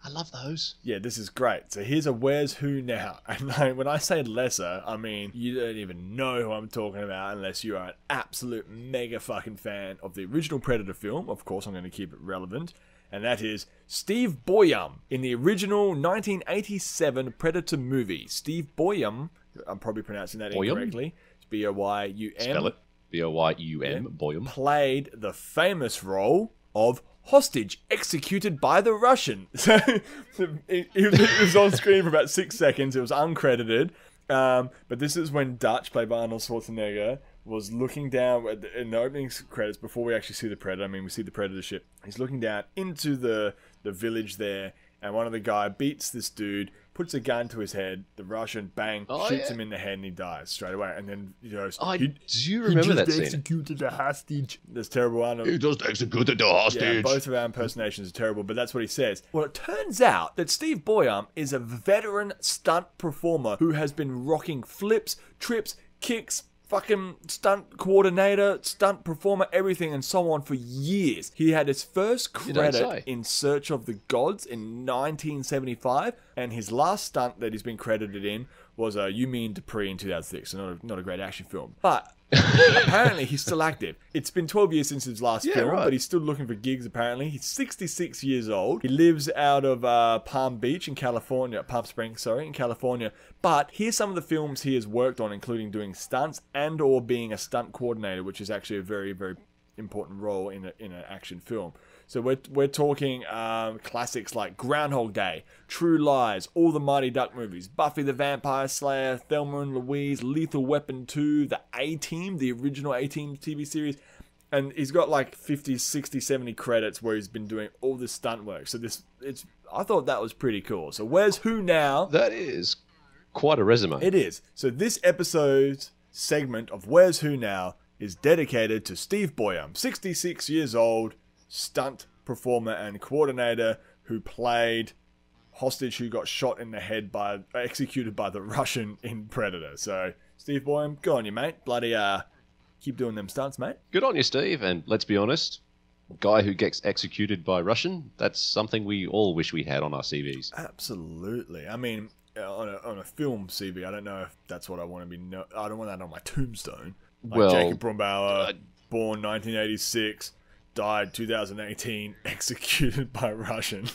I love those. Yeah, this is great. So here's a Where's Who Now. And like, when I say lesser, I mean you don't even know who I'm talking about unless you are an absolute mega fucking fan of the original Predator film. Of course, I'm going to keep it relevant. And that is Steve Boyum in the original 1987 Predator movie. Steve Boyum, I'm probably pronouncing that incorrectly. It's B-O-Y-U-M. Spell it. B-O-Y-U-M. Boyum. Played the famous role of hostage executed by the Russian. So it was on screen for about 6 seconds. It was uncredited. But this is when Dutch, played by Arnold Schwarzenegger, was looking down in the opening credits before we actually see the Predator. I mean, we see the Predator ship. He's looking down into the village there, and one of the guy beats this dude, puts a gun to his head. The Russian, bang, shoots him in the head, and he dies straight away. And then he goes, do you remember that scene? He just executed a hostage. That's terrible. I know. He just executed the hostage. Yeah, both of our impersonations are terrible, but that's what he says. Well, it turns out that Steve Boyum is a veteran stunt performer who has been rocking flips, trips, kicks, fucking stunt coordinator, stunt performer, everything and so on for years. He had his first credit in Search of the Gods in 1975, and his last stunt that he's been credited in was You Mean Dupree in 2006. So not a great action film. But apparently he's still active. It's been 12 years since his last film, but he's still looking for gigs apparently. He's 66 years old. He lives out of Palm Springs, in California. But here's some of the films he has worked on, including doing stunts and or being a stunt coordinator, which is actually a very, very important role in an action film. So we're talking classics like Groundhog Day, True Lies, all the Mighty Duck movies, Buffy the Vampire Slayer, Thelma and Louise, Lethal Weapon 2, the A-Team, the original A-Team TV series. And he's got like 50, 60, 70 credits where he's been doing all this stunt work. So I thought that was pretty cool. So Where's Who Now? That is quite a resume. It is. So this episode's segment of Where's Who Now is dedicated to Steve Boyum, 66 years old, stunt performer and coordinator who played hostage who got shot in the head executed by the Russian in Predator. So Steve Boyum, good on you, mate. Bloody keep doing them stunts, mate. Good on you, Steve. And let's be honest, guy who gets executed by Russian, that's something we all wish we had on our CVs. Absolutely. I mean, on a film CV, I don't know if that's what I want to be. I don't want that on my tombstone. Like Jacob Brumbauer, born 1986. Died 2018, executed by Russian.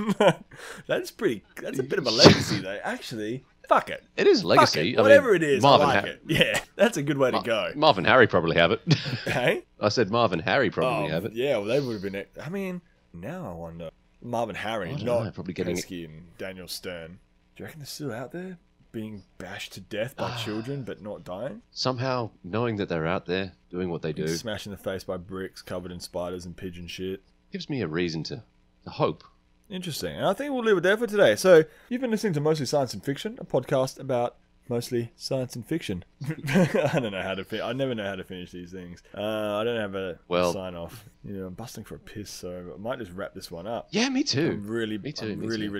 That's a bit of a legacy though. Actually, fuck it. It is legacy. Whatever it is, I like it. Yeah, that's a good way to go. Marv and Harry probably have it. Hey? I said Marv and Harry probably have it. Yeah, well, they would have been. I mean, now I wonder. Marv and Harry, not probably getting Pesky and Daniel Stern. Do you reckon they're still out there? Being bashed to death by children but not dying? Somehow knowing that they're out there doing what they do. Smashed in the face by bricks covered in spiders and pigeon shit. Gives me a reason to hope. Interesting. And I think we'll leave it there for today. So, you've been listening to Mostly Science and Fiction, a podcast about mostly science and fiction. I don't know how to I never know how to finish these things. I don't have a sign off. I'm busting for a piss, so I might just wrap this one up. Yeah, me too. I'm really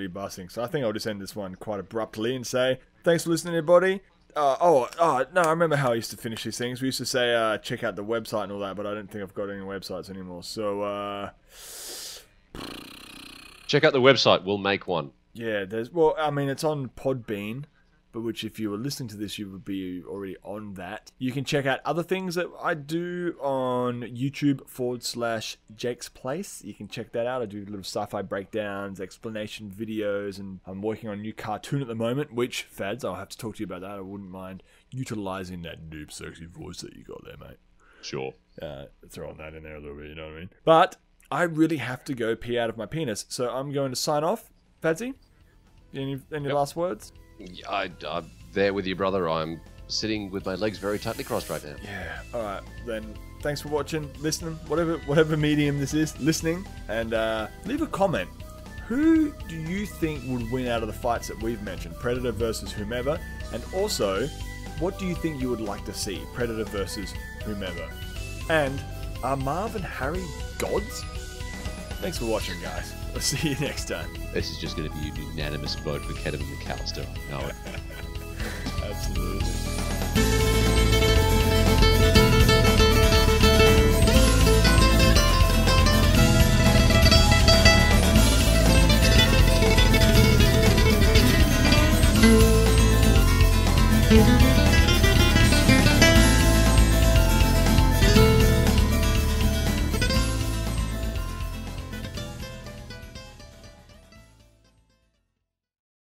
busting. So I think I'll just end this one quite abruptly and say thanks for listening, everybody. No, I remember how I used to finish these things. We used to say check out the website and all that, but I don't think I've got any websites anymore. So check out the website. We'll make one. Yeah, it's on Podbean. But which, if you were listening to this, you would be already on that. You can check out other things that I do on YouTube/Jake's Place. You can check that out. I do little sci-fi breakdowns, explanation videos, and I'm working on a new cartoon at the moment, which, Fads, I'll have to talk to you about that. I wouldn't mind utilizing that deep, sexy voice that you got there, mate. Sure. Throwing that in there a little bit, you know what I mean? But I really have to go pee out of my penis, so I'm going to sign off. Fadzy, any last words? I'm there with you, brother. I'm sitting with my legs very tightly crossed right now. Yeah. All right. Then thanks for watching, listening, whatever medium this is, listening, and leave a comment. Who do you think would win out of the fights that we've mentioned? Predator versus whomever. And also, what do you think you would like to see? Predator versus whomever. And are Marv and Harry gods? Thanks for watching, guys. I'll see you next time. This is just going to be a unanimous vote for Kevin McAllister. I know it. Absolutely. Thank you.